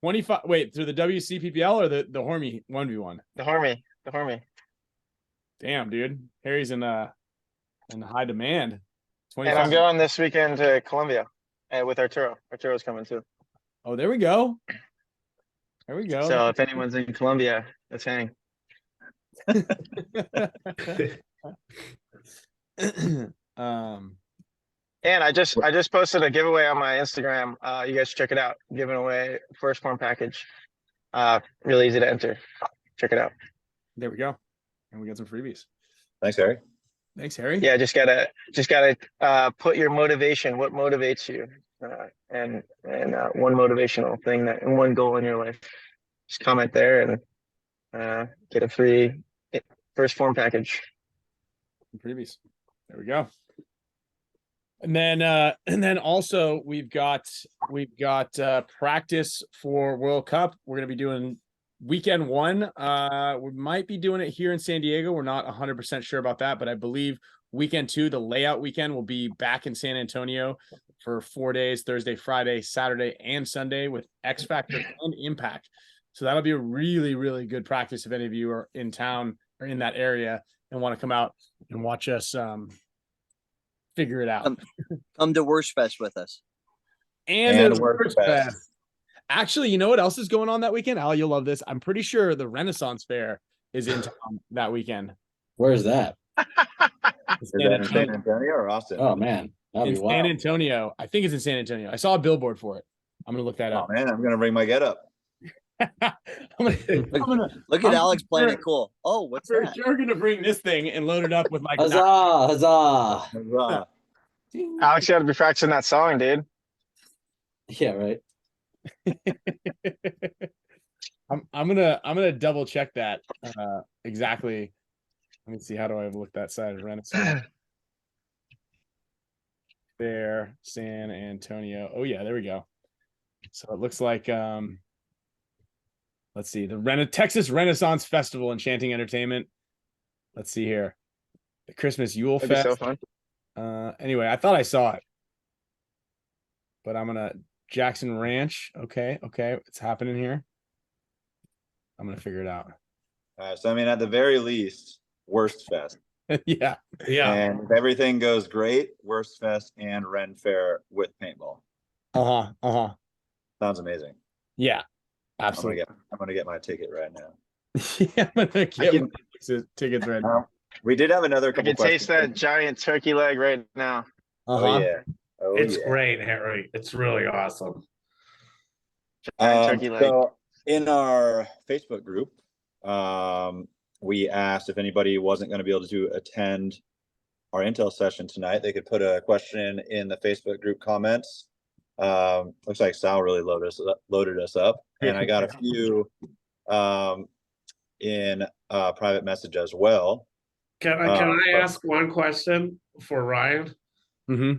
25. Wait, through the WCPPL or the Hormy 1v1? The Hormy. Damn, dude. Harry's in high demand. 25. And I'm going this weekend to Columbia with Arturo. Arturo's coming too. Oh, there we go. There we go. So if anyone's in Columbia, let's hang. And I just posted a giveaway on my Instagram. You guys check it out. Giving away first form package. Really easy to enter. Check it out. There we go. And we got some freebies. Thanks, Harry. Thanks, Harry. Yeah, just gotta put your motivation. What motivates you? And one motivational thing and one goal in your life. Just comment there and get a free first form package. Freebies. There we go. And then also we've got practice for World Cup. We're gonna be doing weekend 1. We might be doing it here in San Diego. We're not 100% sure about that, but I believe weekend 2, the layout weekend, will be back in San Antonio for 4 days: Thursday, Friday, Saturday, and Sunday with X Factor and Impact. So that'll be a really, really good practice if any of you are in town or in that area and want to come out and watch us figure it out. Come to Worst Fest with us. And Worst Fest. Actually, you know what else is going on that weekend? Al, you'll love this. I'm pretty sure the Renaissance Fair is in town that weekend. Where is that? Is that in San Antonio or Austin? Oh man, that'd in be wild. San Antonio. I think it's in San Antonio. I saw a billboard for it. I'm gonna look that up. Oh man, I'm gonna bring my get up. Look at Alex playing it cool. Oh, what's for that? sure gonna bring this thing and load it up with like Huzzah! Huzzah! Huzzah. Alex, you got to be practicing that song, dude. Yeah, right. I'm gonna double check that exactly. Let me see. How do I look that side of Renaissance Fair, San Antonio? Oh yeah, there we go. So it looks like let's see, the Texas Renaissance Festival Enchanting Entertainment. Let's see here. The Christmas Yule That'd Fest. be so fun. Anyway, I thought I saw it. But I'm gonna Jackson Ranch. Okay, it's happening here. I'm gonna figure it out. So I mean, at the very least, Worst Fest. Yeah. And if everything goes great, Worst Fest and Ren Fair with paintball. Sounds amazing. Yeah, absolutely. I'm gonna get my ticket right now. Yeah, I'm gonna get my tickets right now. We did have another I couple can taste that giant turkey leg right now. Oh yeah. Oh, It's yeah. great, Harry. It's really awesome. Turkey leg. So in our Facebook group, we asked if anybody wasn't going to be able to attend our Intel session tonight, they could put a question in the Facebook group comments. Looks like Sal really loaded us up, and I got a few in private message as well. Can I ask one question for Ryan? Mm-hmm.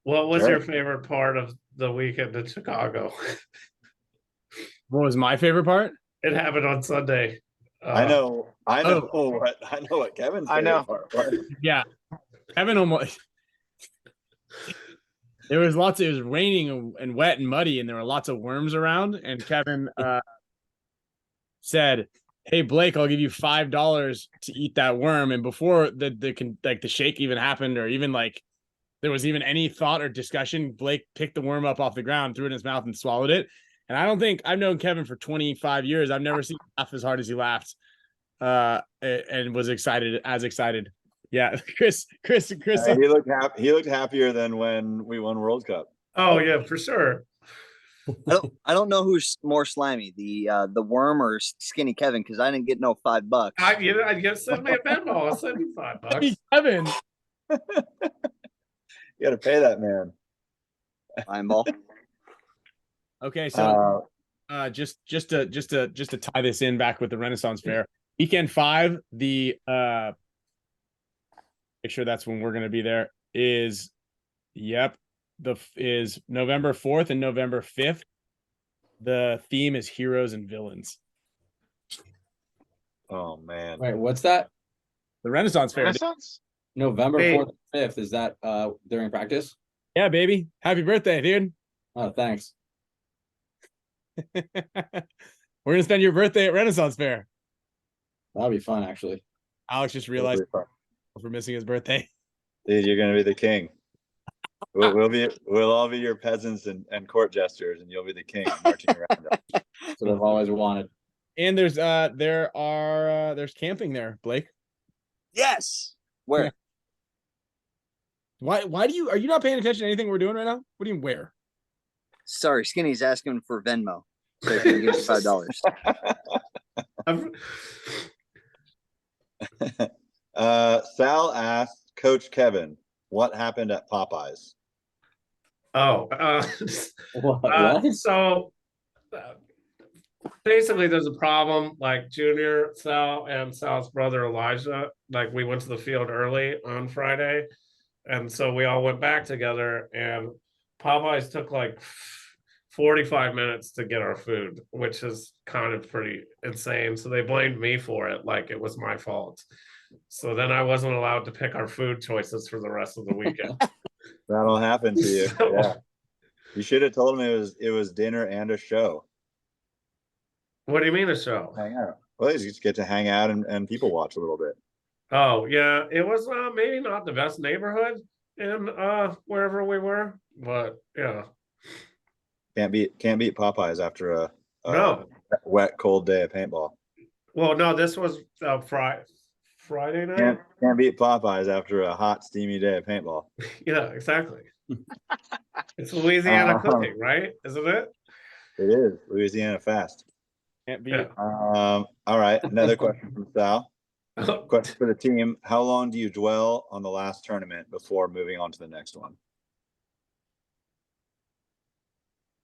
What was Sure. your favorite part of the weekend in Chicago? What was my favorite part? It happened on Sunday. I know what Kevin's favorite part was. Yeah, Kevin almost. It was raining and wet and muddy, and there were lots of worms around. And Kevin said, "Hey Blake, I'll give you $5 to eat that worm." And before the shake even happened, or even like there was even any thought or discussion, Blake picked the worm up off the ground, threw it in his mouth, and swallowed it. And I don't think I've known Kevin for 25 years. I've never seen him laugh as hard as he laughed, and was excited. Yeah, Chris. He looked happier than when we won World Cup. Oh yeah, for sure. I don't know who's more slimy, the worm or Skinny Kevin, because I didn't get no $5. I guess send me a Venmo. I'll send you $5. Hey, Kevin. You got to pay that man. Fine ball. Okay, so just to tie this in back with the Renaissance Fair, weekend 5, the make sure that's when we're going to be there is November 4th and November 5th. The theme is heroes and villains. Oh man. Wait, what's that? The Renaissance Fair. Renaissance? November 4th and 5th. Is that during practice? Yeah, baby. Happy birthday, dude. Oh, thanks. We're gonna spend your birthday at Renaissance Fair. That'll be fun, actually. Alex just realized we're missing his birthday. Dude, you're gonna be the king. We'll all be your peasants and court jesters, and you'll be the king marching around. That's what I've always wanted. And there's camping there, Blake. Yes. Where? Why are you not paying attention to anything we're doing right now? What do you where? Sorry, Skinny's asking for Venmo. So he can give us $5. Sal asked Coach Kevin, what happened at Popeyes? So basically there's a problem. Like Junior, Sal, and Sal's brother Elijah, like we went to the field early on Friday, and so we all went back together, and Popeyes took like 45 minutes to get our food, which is kind of pretty insane. So they blamed me for it, like it was my fault. So then I wasn't allowed to pick our food choices for the rest of the weekend. That'll happen to you. Yeah. You should have told him it was dinner and a show. What do you mean a show? Hang out. Well, you just get to hang out and people watch a little bit. Oh yeah, it was maybe not the best neighborhood in wherever we were, but yeah. Can't beat Popeyes after a No. wet, cold day of paintball. Well, no, this was Friday night. Can't beat Popeyes after a hot, steamy day of paintball. Yeah, exactly. It's Louisiana cooking, right? Isn't it? It is Louisiana fast. Can't beat Yeah. All right, another question from Sal. Question for the team: how long do you dwell on the last tournament before moving on to the next one?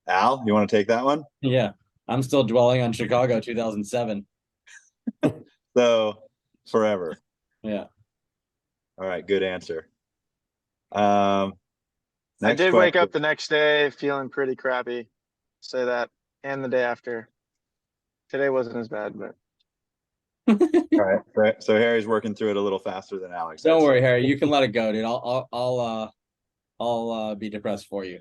Al, you want to take that one? Yeah, I'm still dwelling on Chicago 2007. So forever. Yeah. All right, good answer. I did wake up the next day feeling pretty crappy. Say that, and the day after. Today wasn't as bad, but. All right, so Harry's working through it a little faster than Alex. Don't worry, Harry. You can let it go, dude. I'll be depressed for you.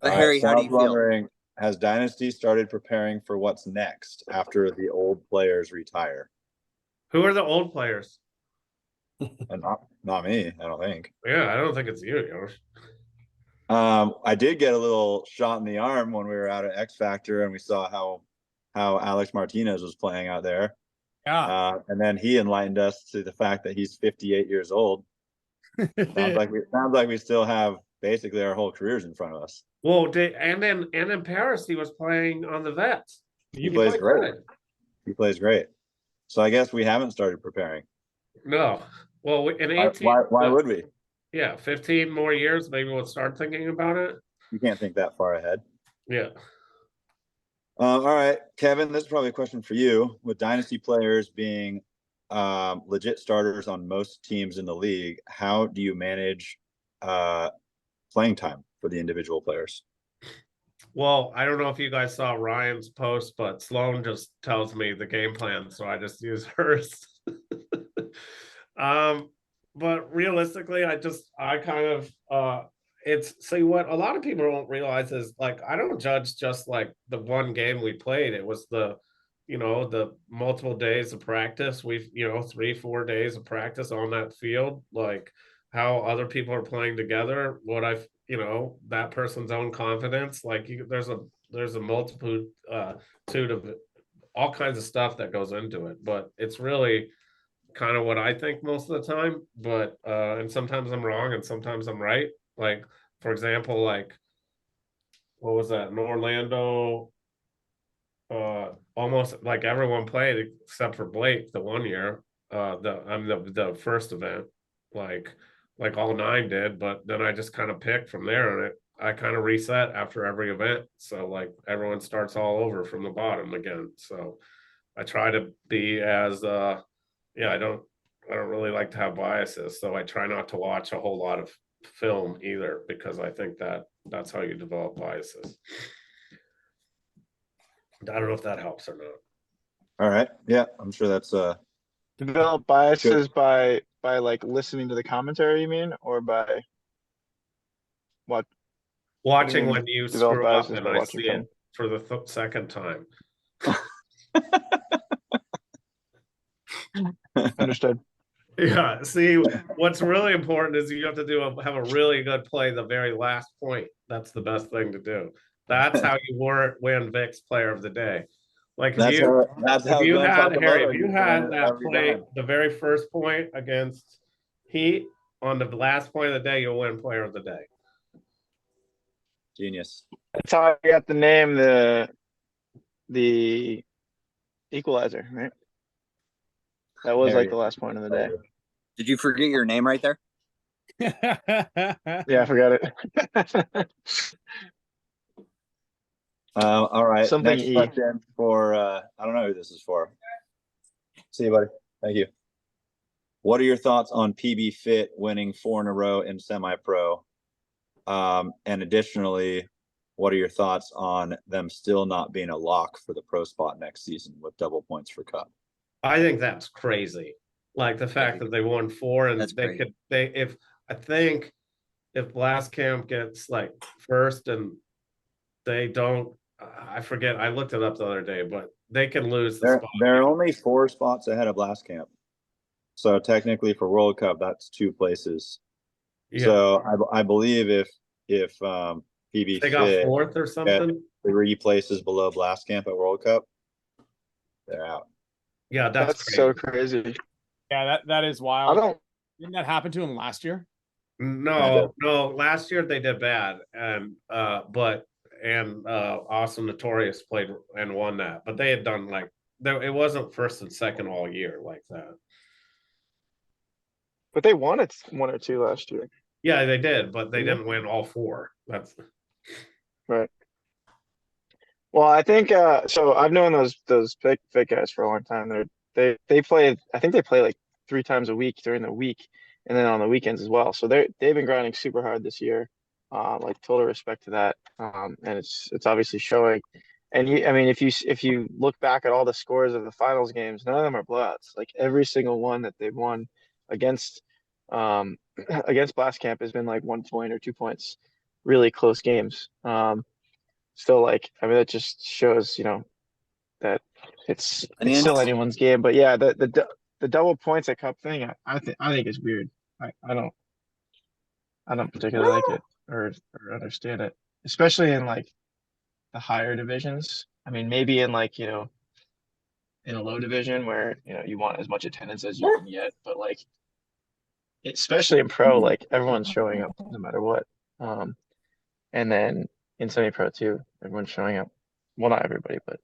But Harry, how do you feel? Has Dynasty started preparing for what's next after the old players retire? Who are the old players? And not me, I don't think. Yeah, I don't think it's you, Yosh. I did get a little shot in the arm when we were out at X Factor and we saw how Alex Martinez was playing out there. Yeah. And then he enlightened us to the fact that he's 58 years old. sounds like we still have basically our whole careers in front of us. Well, and in Paris he was playing on the vets. He plays great. He plays great. So I guess we haven't started preparing. No. Well, in 18. Why would we? Yeah, 15 more years, maybe we'll start thinking about it. You can't think that far ahead. Yeah. All right, Kevin, this is probably a question for you. With Dynasty players being legit starters on most teams in the league, how do you manage playing time for the individual players? Well, I don't know if you guys saw Ryan's post, but Sloan just tells me the game plan, so I just use hers. But realistically, I kind of see what a lot of people don't realize is, like, I don't judge just like the one game we played. It was the multiple days of practice. We've 3-4 days of practice on that field, like how other people are playing together, what that person's own confidence. Like there's a multitude of all kinds of stuff that goes into it, but it's really kind of what I think most of the time. But and sometimes I'm wrong and sometimes I'm right. Like, for example, like what was that in Orlando? Almost like everyone played except for Blake the one year. The first event, like all 9 did, but then I just kind of picked from there, and I kind of reset after every event. So like everyone starts all over from the bottom again. So I try to be as I don't really like to have biases, so I try not to watch a whole lot of film either, because I think that's how you develop biases. I don't know if that helps or not. All right. Yeah, I'm sure that's develop biases by like listening to the commentary, you mean, or by what? Watching when you screw up and I see it for the second time. Understood. Yeah. See, what's really important is you have to have a really good play the very last point. That's the best thing to do. That's how you win Vic's Player of the Day. Like if you had that play, the very first point against Heat on the last point of the day, you'll win Player of the Day. Genius. That's how I got the name the equalizer, right? That was like the last point of the day. Did you forget your name right there? Yeah, I forgot it. All right. Something next question for I don't know who this is for. See you, buddy. Thank you. What are your thoughts on PB Fit winning 4 in a row in semi-pro? And additionally, what are your thoughts on them still not being a lock for the pro spot next season with double points for Cup? I think that's crazy. Like the fact that they won 4 and if Blastcamp gets like first and they don't, I forget, I looked it up the other day, but they can lose the spot. They're only 4 spots ahead of Blastcamp. So technically for World Cup, that's 2 places. Yeah. So I believe if PB They got Fit, fourth or something. 3 places below Blast Camp at World Cup. They're out. Yeah, that's crazy. so crazy. Yeah, that is I wild. don't. Didn't that happen to him last year? No, last year they did bad, and Awesome Notorious played and won that, but they had done like it wasn't first and second all year like that. But they won it 1 or 2 last year. Yeah, they did, but they didn't win all 4. That's right. Well, I think so. I've known those fit guys for a long time. They play. I think they play like 3 times a week during the week, and then on the weekends as well. So they've been grinding super hard this year. Like total respect to that. And it's obviously showing. And I mean, if you look back at all the scores of the finals games, none of them are blowouts. Like every single one that they've won against against Blast Camp has been like 1 point or 2 points, really close games. Still, like, I mean, that just shows, that it's still anyone's game. But yeah, the double points at Cup thing, I think is weird. I don't particularly like it or understand it, especially in like the higher divisions. I mean, maybe in like, in a low division where, you want as much attendance as you can get, but like, especially in pro, like everyone's showing up no matter what. And then in semi-pro too, everyone's showing up. Well, not everybody, but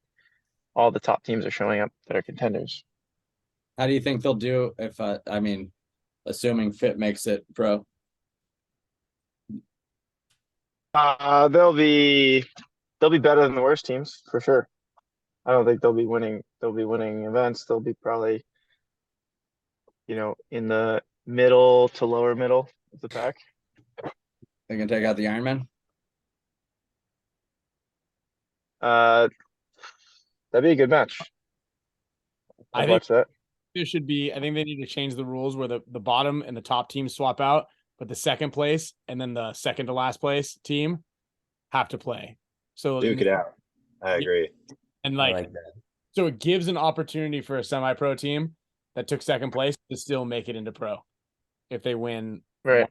all the top teams are showing up that are contenders. How do you think they'll do if I mean, assuming Fit makes it pro? They'll be better than the worst teams for sure. I don't think they'll be winning events. They'll be probably, in the middle to lower middle of the pack. They can take out the Ironman? That'd be a good match. I'd watch that. I think they need to change the rules where the bottom and the top team swap out, but the second place and then the second to last place team have to play. So duke it out. I agree. And like so it gives an opportunity for a semi-pro team that took second place to still make it into pro if they win. Right.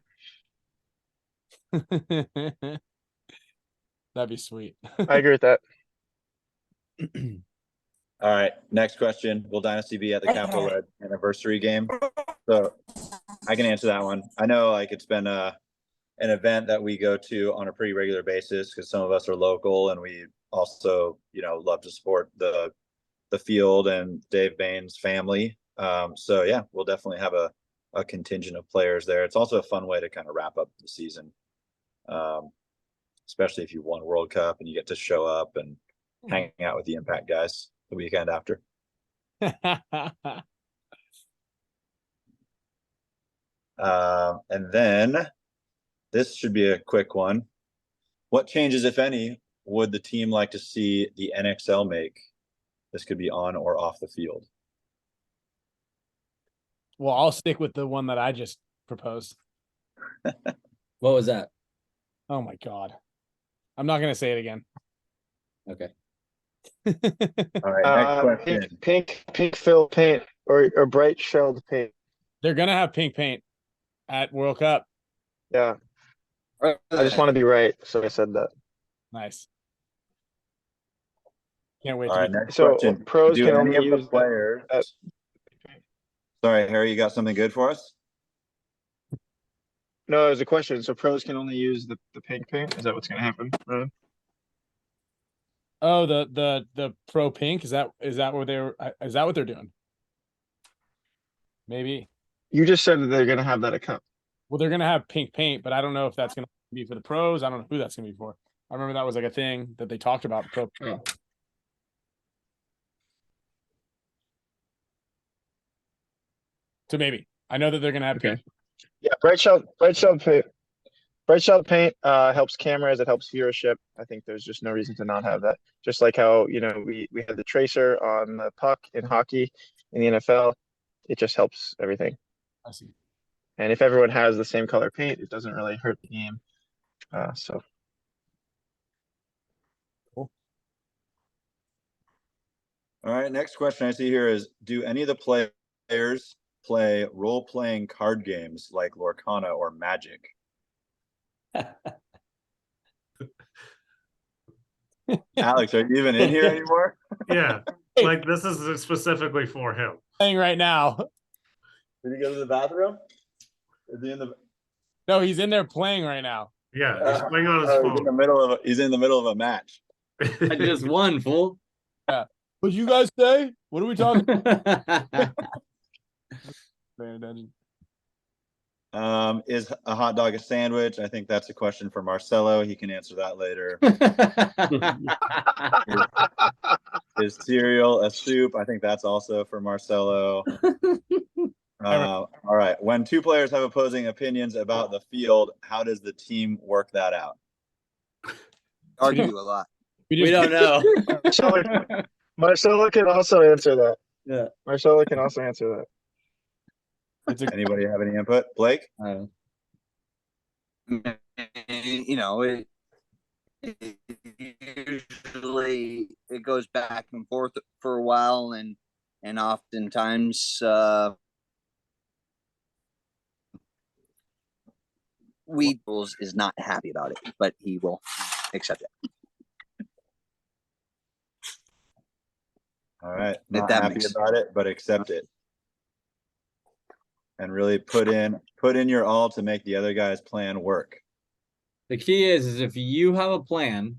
That'd be sweet. I agree with that. All right, next question. Will Dynasty be at the Capital Red anniversary game? So I can answer that one. I know like it's been an event that we go to on a pretty regular basis because some of us are local and we also, love to support the field and Dave Bain's family. So yeah, we'll definitely have a contingent of players there. It's also a fun way to kind of wrap up the season. Especially if you won World Cup and you get to show up and hang out with the Impact guys the weekend after. And then this should be a quick one. What changes, if any, would the team like to see the NXL make? This could be on or off the field. Well, I'll stick with the one that I just proposed. What was that? Oh my God. I'm not going to say it again. Okay. All right, next question. Pink fill paint or bright shelled paint. They're going to have pink paint at World Cup. Yeah. I just want to be right, so I said that. Nice. Can't wait. All right, next so question. Pros Do can any only of the use players. Sorry, Harry, you got something good for us? No, there's a question. So pros can only use the pink paint. Is that what's going to happen? Oh, the pro pink, is that what they're doing? Maybe. You just said that they're going to have that at Cup. Well, they're going to have pink paint, but I don't know if that's going to be for the pros. I don't know who that's going to be for. I remember that was like a thing that they talked about. Pro. Oh. So maybe I know that they're going to have pink. Yeah, bright shell paint. Bright shell paint helps cameras. It helps viewership. I think there's just no reason to not have that. Just like how we had the tracer on the puck in hockey in the NFL. It just helps everything. I see. And if everyone has the same color paint, it doesn't really hurt the game. So. Cool. All right, next question I see here is, do any of the players play role-playing card games like Lorcana or Magic? Alex, are you even in here anymore? Yeah, like this is specifically for him. Playing right now. Did he go to the bathroom? Is he in the? No, he's in there playing right now. Yeah, he's playing on his phone. He's in the middle of a match. I just won, fool. Yeah. What'd you guys say? What are we talking about? Paying attention. Is a hot dog a sandwich? I think that's a question for Marcelo. He can answer that later. Is cereal a soup? I think that's also for Marcelo. All right. When two players have opposing opinions about the field, how does the team work that out? Argue a lot. We don't know. Marcelo can also answer that. Yeah. Marcelo can also answer that. Anybody have any input? Blake? Usually it goes back and forth for a while, and oftentimes Weebles is not happy about it, but he will accept it. All right. Not happy about it, but accept it. And really put in your all to make the other guy's plan work. The key is if you have a plan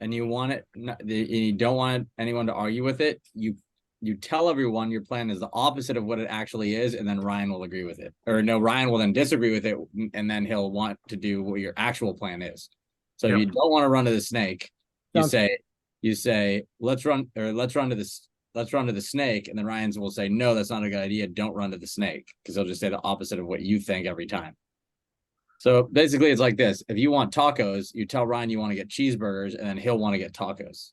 and you want it, you don't want anyone to argue with it, you tell everyone your plan is the opposite of what it actually is, and then Ryan will agree with it. Or no, Ryan will then disagree with it, and then he'll want to do what your actual plan is. So if you don't want to run to the snake, you say, let's run to the snake, and then Ryan's will say, no, that's not a good idea. Don't run to the snake, because he'll just say the opposite of what you think every time. So basically it's like this. If you want tacos, you tell Ryan you want to get cheeseburgers, and then he'll want to get tacos.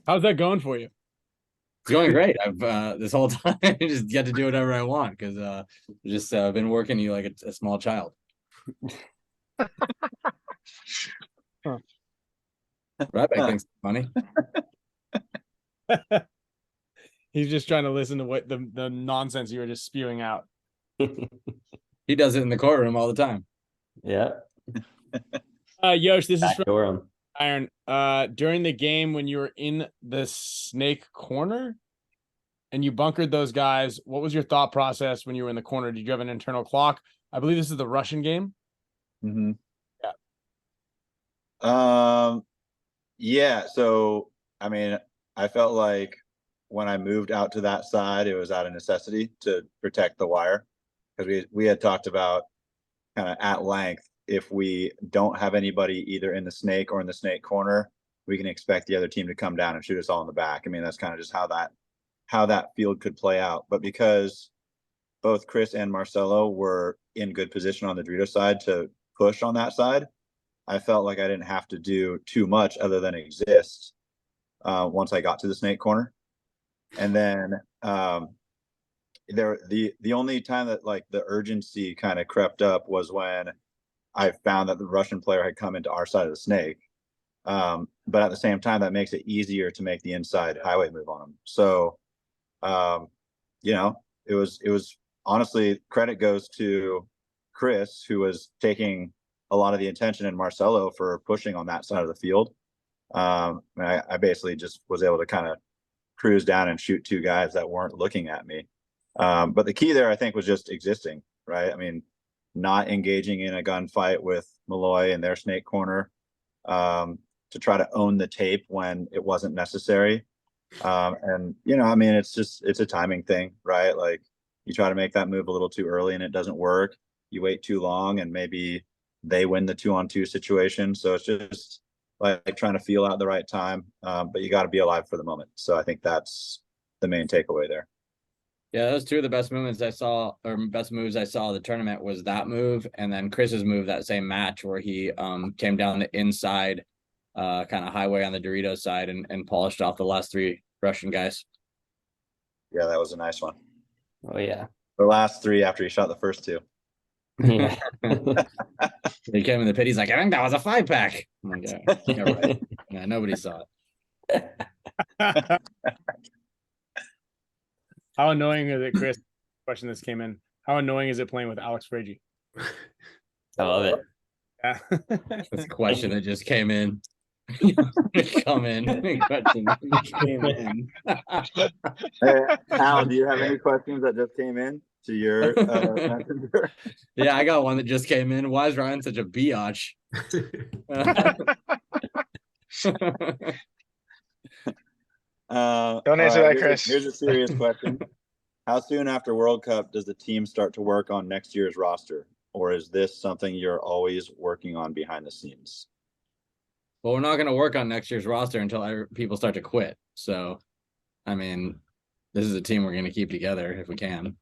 How's that going for you? It's going great. I've this whole time just get to do whatever I want, because just been working you like a small child. Ryback thinks it's funny. He's just trying to listen to what the nonsense you were just spewing out. He does it in the courtroom all the time. Yeah. Yosh, this is from him. Iron. During the game when you were in the snake corner and you bunkered those guys, what was your thought process when you were in the corner? Did you have an internal clock? I believe this is the Russian game. Mm-hmm. Yeah. Yeah. So, I mean, I felt like when I moved out to that side, it was out of necessity to protect the wire, because we had talked about kind of at length, if we don't have anybody either in the snake or in the snake corner, we can expect the other team to come down and shoot us all in the back. I mean, that's kind of just how that field could play out. But because both Chris and Marcelo were in good position on the Dorito side to push on that side, I felt like I didn't have to do too much other than exist once I got to the snake corner. And then the only time that like the urgency kind of crept up was when I found that the Russian player had come into our side of the snake. But at the same time, that makes it easier to make the inside highway move on him. So, it was honestly, credit goes to Chris, who was taking a lot of the attention, and Marcelo for pushing on that side of the field. I basically just was able to kind of cruise down and shoot two guys that weren't looking at me. But the key there, I think, was just existing, right? I mean, not engaging in a gunfight with Malloy in their snake corner to try to own the tape when it wasn't necessary. And, I mean, it's a timing thing, right? Like, you try to make that move a little too early and it doesn't work. You wait too long and maybe they win the 2-on-2 situation. So it's just like trying to feel out the right time. But you got to be alive for the moment. So I think that's the main takeaway there. Yeah, those two of the best moves I saw of the tournament was that move, and then Chris's move that same match where he came down the inside kind of highway on the Dorito side and polished off the last three Russian guys. Yeah, that was a nice one. Oh yeah. The last three after he shot the first two. Yeah. He came in the pit. He's like, I think that was a 5-pack. I'm like, yeah, right. Yeah, nobody saw it. How annoying is it, Chris? Question this came in. How annoying is it playing with Alex Fragy? I love it. That's a question that just came in. Come in. Question that came in. Hey, Al, do you have any questions that just came in to your messenger? Yeah, I got one that just came in. Why is Ryan such a biatch? Don't answer that, Chris. Here's a serious question. How soon after World Cup does the team start to work on next year's roster? Or is this something you're always working on behind the scenes? Well, we're not going to work on next year's roster until people start to quit. So, I mean, this is a team we're going to keep together if we can.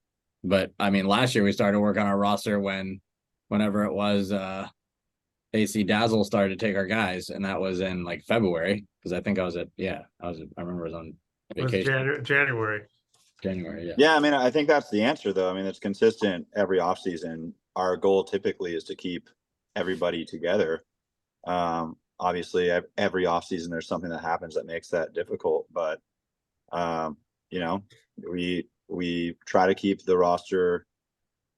But I mean, last year we started to work on our roster whenever it was AC Dazzle started to take our guys, and that was in like February, because I think I remember it was on vacation. January. Yeah. Yeah, I mean, I think that's the answer, though. I mean, it's consistent every offseason. Our goal typically is to keep everybody together. Obviously, every offseason there's something that happens that makes that difficult, but you know, we try to keep the roster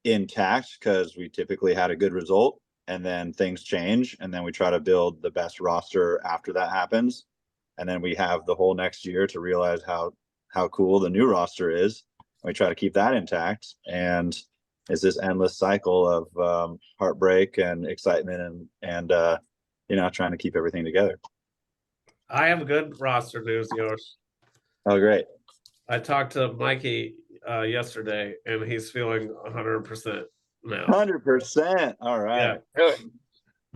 intact because we typically had a good result, and then things change, and then we try to build the best roster after that happens, and then we have the whole next year to realize how cool the new roster is. We try to keep that intact, and it's this endless cycle of heartbreak and excitement and you know, trying to keep everything together. I have good roster news, yours. Oh, great. I talked to Mikey yesterday, and he's feeling 100% now. 100%. All right. Yeah.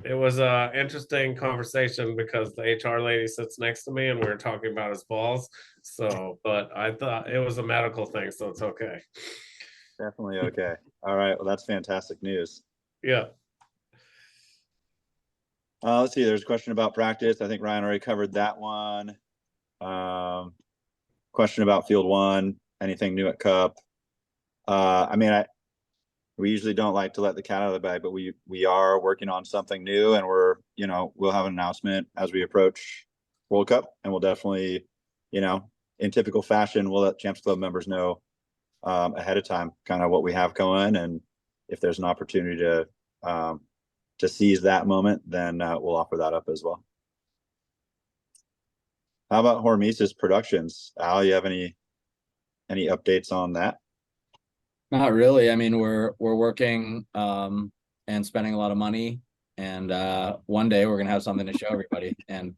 It was an interesting conversation because the HR lady sits next to me, and we were talking about his balls. So, but I thought it was a medical thing, so it's okay. Definitely okay. All right. Well, that's fantastic news. Yeah. Let's see. There's a question about practice. I think Ryan already covered that one. Question about Field 1. Anything new at Cup? I mean, we usually don't like to let the cat out of the bag, but we are working on something new, and we'll have an announcement as we approach World Cup, and we'll definitely, in typical fashion, we'll let Champs Club members know ahead of time kind of what we have going, and if there's an opportunity to seize that moment, then we'll offer that up as well. How about Hormesis Productions? Al, you have any updates on that? Not really. I mean, we're working and spending a lot of money, and one day we're gonna have something to show everybody. And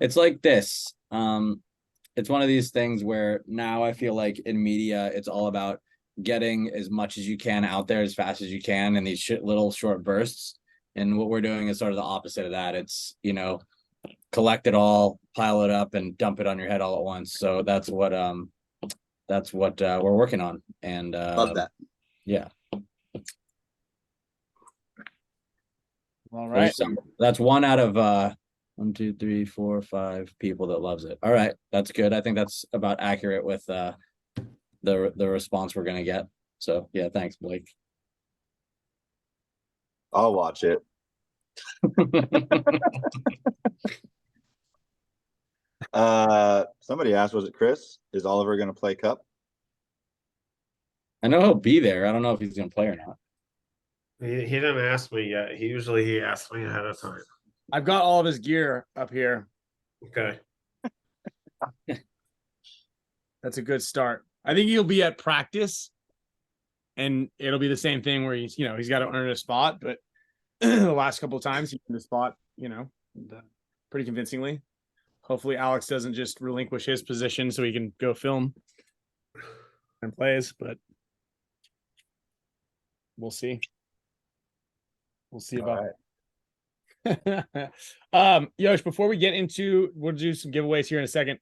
it's like this. It's one of these things where now I feel like in media, it's all about getting as much as you can out there as fast as you can in these little short bursts. And what we're doing is sort of the opposite of that. It's, collect it all, pile it up, and dump it on your head all at once. So that's what we're working on. And love that. Yeah. All right. That's one out of 1, 2, 3, 4, 5 people that loves it. All right, that's good. I think that's about accurate with the response we're gonna get. So yeah, thanks, Blake. I'll watch it. Somebody asked, was it Chris? Is Oliver going to play Cup? I know he'll be there. I don't know if he's going to play or not. He didn't ask me yet. He asks me ahead of time. I've got all of his gear up here. Okay. That's a good start. I think he'll be at practice, and it'll be the same thing where he's got to earn a spot, but the last couple of times he earned a spot, pretty convincingly. Hopefully Alex doesn't just relinquish his position so he can go film and plays, but we'll see. We'll see about it. Yosh, before we get into, we'll do some giveaways here in a second.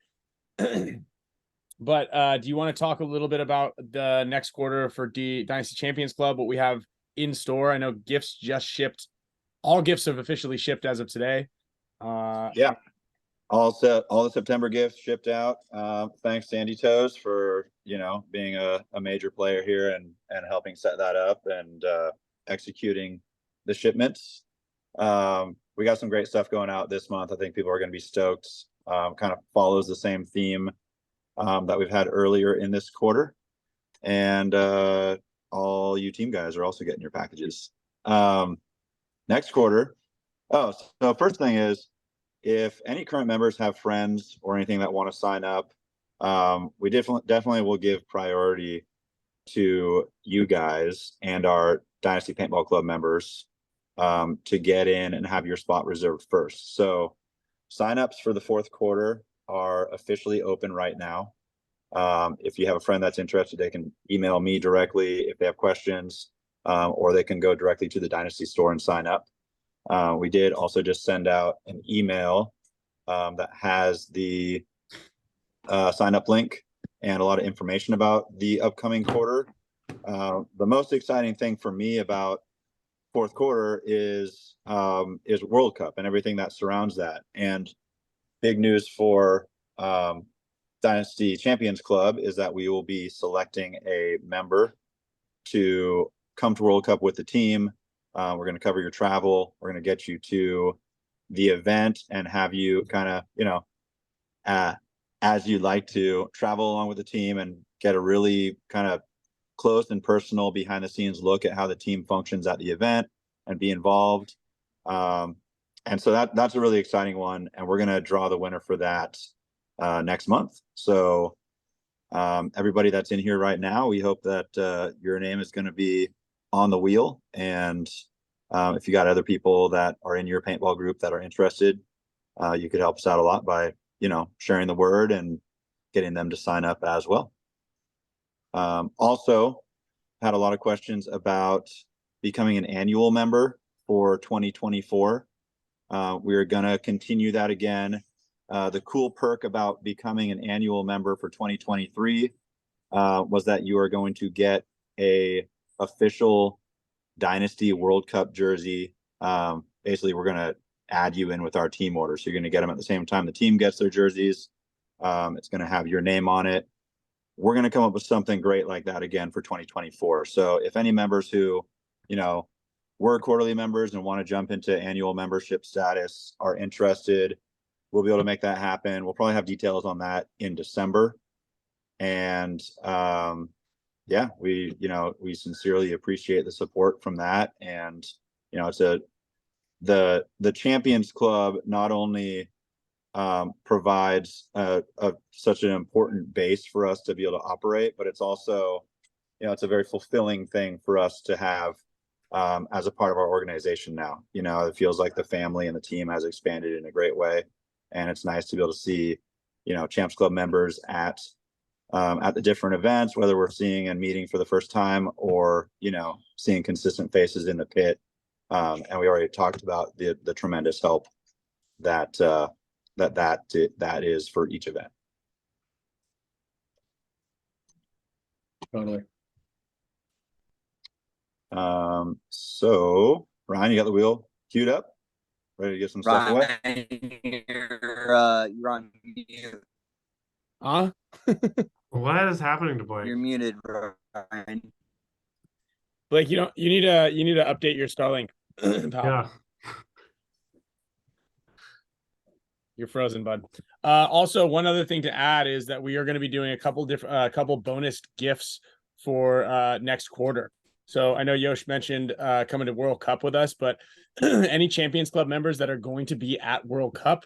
But do you want to talk a little bit about the next quarter for Dynasty Champions Club, what we have in store? I know gifts just shipped. All gifts have officially shipped as of today. Yeah. All the September gifts shipped out. Thanks Sandy Toes for, being a major player here and helping set that up and executing the shipments. We got some great stuff going out this month. I think people are going to be stoked. Kind of follows the same theme that we've had earlier in this quarter. And all you team guys are also getting your packages. Next quarter, Oh, so first thing is, if any current members have friends or anything that want to sign up, we definitely will give priority to you guys and our Dynasty Paintball Club members to get in and have your spot reserved first. So signups for the fourth quarter are officially open right now. If you have a friend that's interested, they can email me directly if they have questions, or they can go directly to the Dynasty store and sign up. We did also just send out an email that has the sign up link and a lot of information about the upcoming quarter. The most exciting thing for me about fourth quarter is World Cup and everything that surrounds that. And big news for Dynasty Champions Club is that we will be selecting a member to come to World Cup with the team. We're going to cover your travel. We're going to get you to the event and have you kind of, as you'd like to travel along with the team and get a really kind of close and personal behind the scenes look at how the team functions at the event and be involved. And so that's a really exciting one. And we're going to draw the winner for that next month. So everybody that's in here right now, we hope that your name is going to be on the wheel. And if you got other people that are in your paintball group that are interested, you could help us out a lot by, sharing the word and getting them to sign up as well. Also had a lot of questions about becoming an annual member for 2024. We're going to continue that again. The cool perk about becoming an annual member for 2023 was that you are going to get a official Dynasty World Cup jersey. Basically, we're going to add you in with our team order. So you're going to get them at the same time the team gets their jerseys. It's going to have your name on it. We're going to come up with something great like that again for 2024. So if any members who, were quarterly members and want to jump into annual membership status are interested, we'll be able to make that happen. We'll probably have details on that in December. And we sincerely appreciate the support from that. And, it's the Champions Club not only provides such an important base for us to be able to operate, but it's also, it's a very fulfilling thing for us to have as a part of our organization now. It feels like the family and the team has expanded in a great way. And it's nice to be able to see, Champs Club members at the different events, whether we're seeing and meeting for the first time or, seeing consistent faces in the pit. And we already talked about the tremendous help that is for each event. Totally. So Ryan, you got the wheel queued up, ready to get some stuff away? You're on mute. Huh? What is happening to Blake? You're muted, Ryan. Blake, you need to update your Starlink. Yeah. You're frozen, bud. Also, one other thing to add is that we are going to be doing a couple bonus gifts for next quarter. So I know Yosh mentioned coming to World Cup with us, but any Champions Club members that are going to be at World Cup,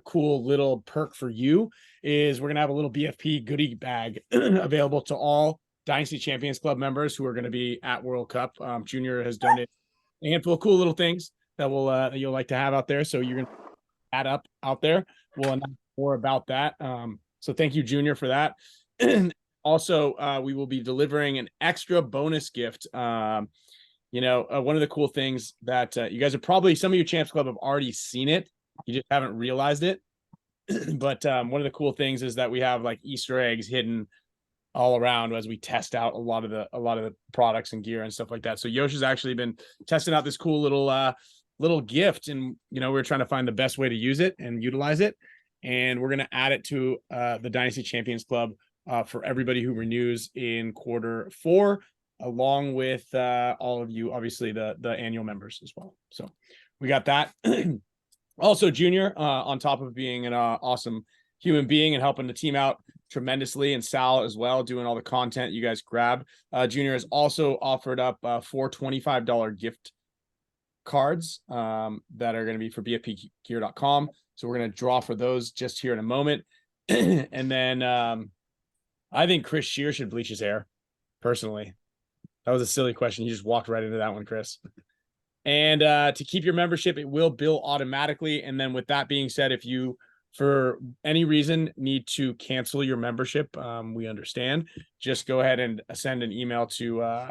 cool little perk for you is we're going to have a little BFP goodie bag available to all Dynasty Champions Club members who are going to be at World Cup. Junior has donated a handful of cool little things that you'll like to have out there. So you're going to add up out there. We'll announce more about that. So thank you, Junior, for that. Also, we will be delivering an extra bonus gift. One of the cool things that you guys have probably, some of you Champs Club have already seen it. You just haven't realized it. But one of the cool things is that we have like Easter eggs hidden all around as we test out a lot of the products and gear and stuff like that. So Yosh has actually been testing out this cool little gift, and we're trying to find the best way to use it and utilize it. And we're going to add it to the Dynasty Champions Club for everybody who renews in quarter 4, along with all of you, obviously the annual members as well. So we got that. Also, Junior, on top of being an awesome human being and helping the team out tremendously, and Sal as well, doing all the content you guys grab. Junior has also offered up 4 $25 gift cards that are going to be for bfpgear.com. So we're going to draw for those just here in a moment. And then I think Chris Shear should bleach his hair, personally. That was a silly question. You just walked right into that one, Chris. And to keep your membership, it will bill automatically. And then with that being said, if you, for any reason, need to cancel your membership, we understand. Just go ahead and send an email to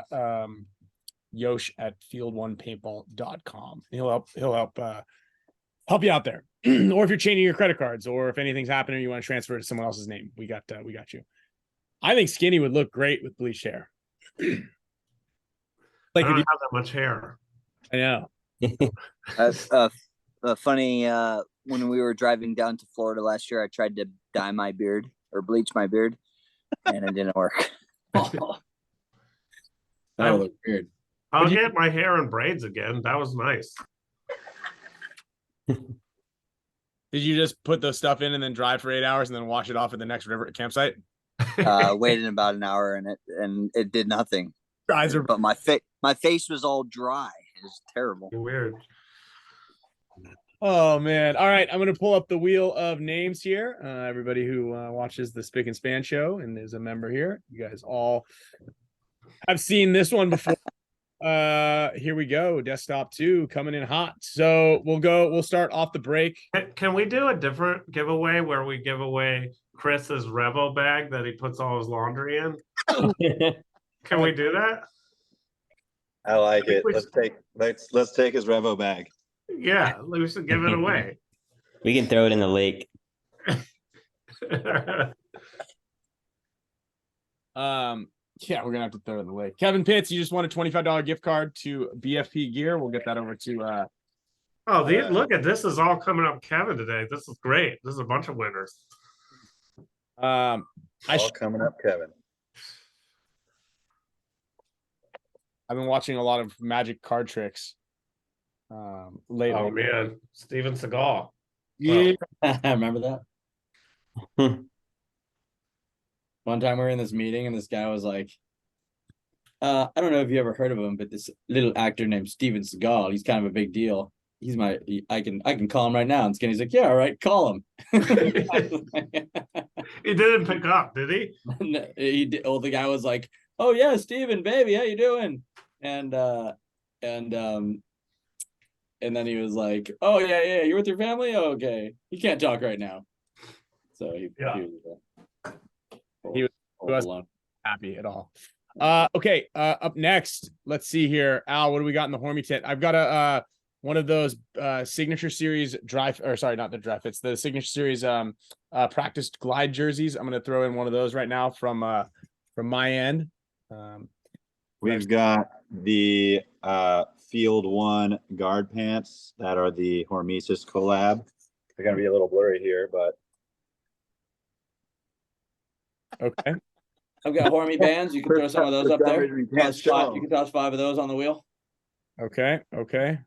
Yosh at field1paintball.com. He'll help you out there. Or if you're changing your credit cards, or if anything's happening, you want to transfer it to someone else's name, we got you. I think Skinny would look great with bleached hair. Like, I don't have that much hair. I know. Funny, when we were driving down to Florida last year, I tried to dye my beard or bleach my beard, and it didn't work. That looked weird. I'll get my hair in braids again. That was nice. Did you just put the stuff in and then drive for 8 hours and then wash it off at the next river campsite? Waited about an hour and it did nothing. But my face was all dry. It was terrible. Weird. Oh man. All right. I'm going to pull up the wheel of names here. Everybody who watches the Spick and Span show and is a member here, you guys all have seen this one before. Here we go. Desktop 2 coming in hot. So we'll start off the break. Can we do a different giveaway where we give away Chris's Revo bag that he puts all his laundry in? Can we do that? I like it. Let's take his Revo bag. Yeah, we should give it away. We can throw it in the lake. Yeah, we're gonna have to throw it in the lake. Kevin Pitts, you just won a $25 gift card to BFP Gear. We'll get that over to look at this is all coming up Kevin today. This is great. This is a bunch of winners. Coming up, Kevin. I've been watching a lot of Magic card tricks lately. Oh man, Steven Seagal. Yeah, I remember that. One time we were in this meeting and this guy was like, I don't know if you ever heard of him, but this little actor named Steven Seagal, he's kind of a big deal. I can call him right now. And Skinny's like, yeah, all right, call him. He didn't pick up, did he? No, he did. Well, the guy was like, oh yeah, Steven, baby, how you doing? And then he was like, oh yeah, you're with your family? Oh, okay. You can't talk right now. So he wasn't happy at all. Okay, up next, let's see here. Al, what do we got in the Hormy tent? I've got one of those signature series it's the signature series practice glide jerseys. I'm gonna throw in one of those right now from my end. We've got the Field 1 guard pants that are the Hormesis collab. They're gonna be a little blurry here, but okay. I've got Hormy bands. You can throw some of those up there. You can toss 5 of those on the wheel. Okay. Let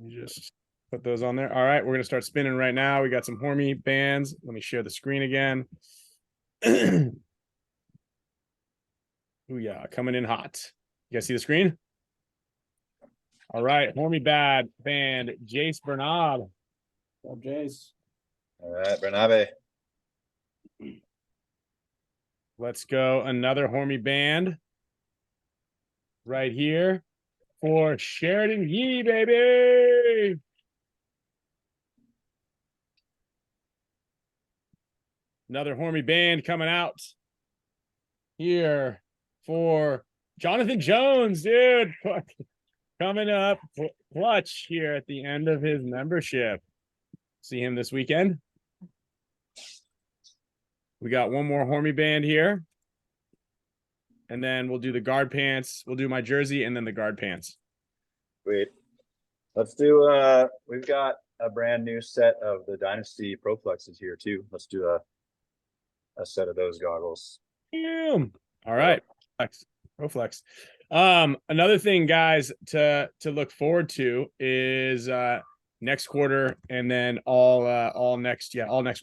me just put those on there. All right, we're gonna start spinning right now. We got some Hormy bands. Let me share the screen again. Oh yeah, coming in hot. You guys see the screen? All right, Hormy band, Jace Bernard. What's up, Jace? all right, Bernabe. Let's go. Another Hormy band right here for Sheridan Yee, baby. Another Hormy band coming out here for Jonathan Jones, dude. Coming up clutch here at the end of his membership. See him this weekend. We got one more Hormy band here. And then we'll do the guard pants. We'll do my jersey and then the guard pants. Sweet. Let's do we've got a brand new set of the Dynasty Pro Flexes here too. Let's do a set of those goggles. All right. Pro Flex. Another thing, guys, to look forward to is next quarter and then all next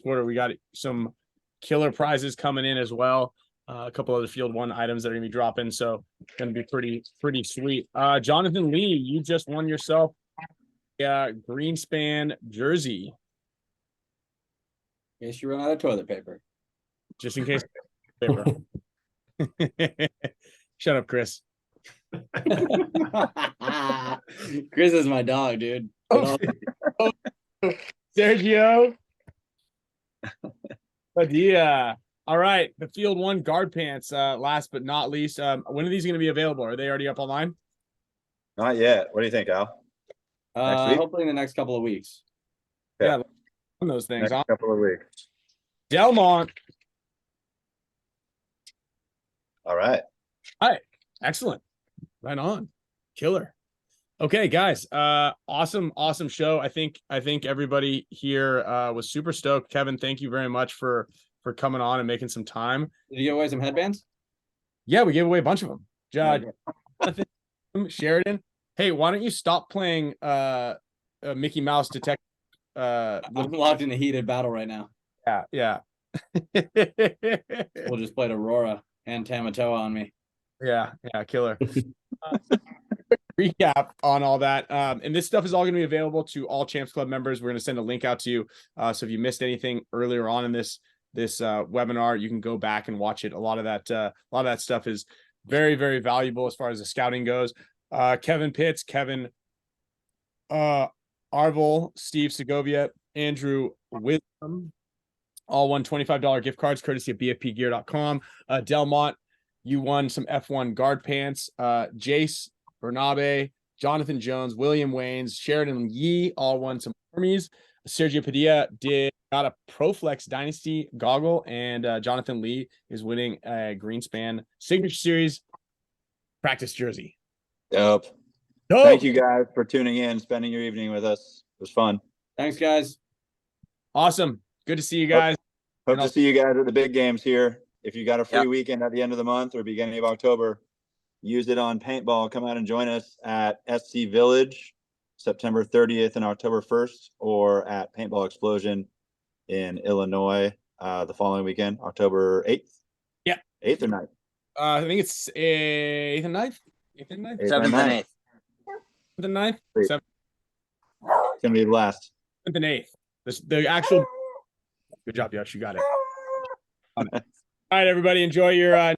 quarter. We got some killer prizes coming in as well. A couple other field one items that are gonna be dropping, so gonna be pretty sweet. Jonathan Lee, you just won yourself a Greenspan jersey. In case you run out of toilet paper. Just in case. Paper. Shut up, Chris. Chris is my dog, dude. Sergio. Padilla. All right, the field one guard pants. Last but not least, when are these going to be available? Are they already up online? Not yet. What do you think, Al? Hopefully in the next couple of weeks. Yeah, on those things. Next couple of weeks. Delmont. All right. Excellent. Right on. Killer. Okay, guys. Awesome show. I think everybody here was super stoked. Kevin, thank you very much for coming on and making some time. Did you give away some headbands? Yeah, we gave away a bunch of them. Sheridan. Hey, why don't you stop playing Mickey Mouse Detective? I'm locked in a heated battle right now. Yeah. We'll just play Aurora and Tamatoa on me. Yeah, killer. Recap on all that. And this stuff is all going to be available to all Champs Club members. We're going to send a link out to you. So if you missed anything earlier on in this webinar, you can go back and watch it. A lot of that stuff is very, very valuable as far as the scouting goes. Kevin Pitts, Kevin Arvil, Steve Segovia, Andrew Wisdom, all won $25 gift cards courtesy of bfpgear.com. Delmont, you won some F1 guard pants. Jace Bernabe, Jonathan Jones, William Waynes, Sheridan Yee all won some Hermes. Sergio Padilla got a ProFlex Dynasty goggle, and Jonathan Lee is winning a Greenspan Signature Series practice jersey. Dope. Thank you guys for tuning in, spending your evening with us. It was fun. Thanks, guys. Awesome. Good to see you guys. Hope to see you guys at the big games here. If you got a free weekend at the end of the month or beginning of October, use it on paintball. Come out and join us at SC Village, September 30th and October 1st, or at Paintball Explosion in Illinois the following weekend, October 8th. Yeah. 8th or 9th? I think it's 8th and 9th. 8th and 9th? 7th and 8th. 7th and 9th? It's going to be the last. 7th and 8th. The actual. Good job, Yosh. You got it. All right, everybody. Enjoy your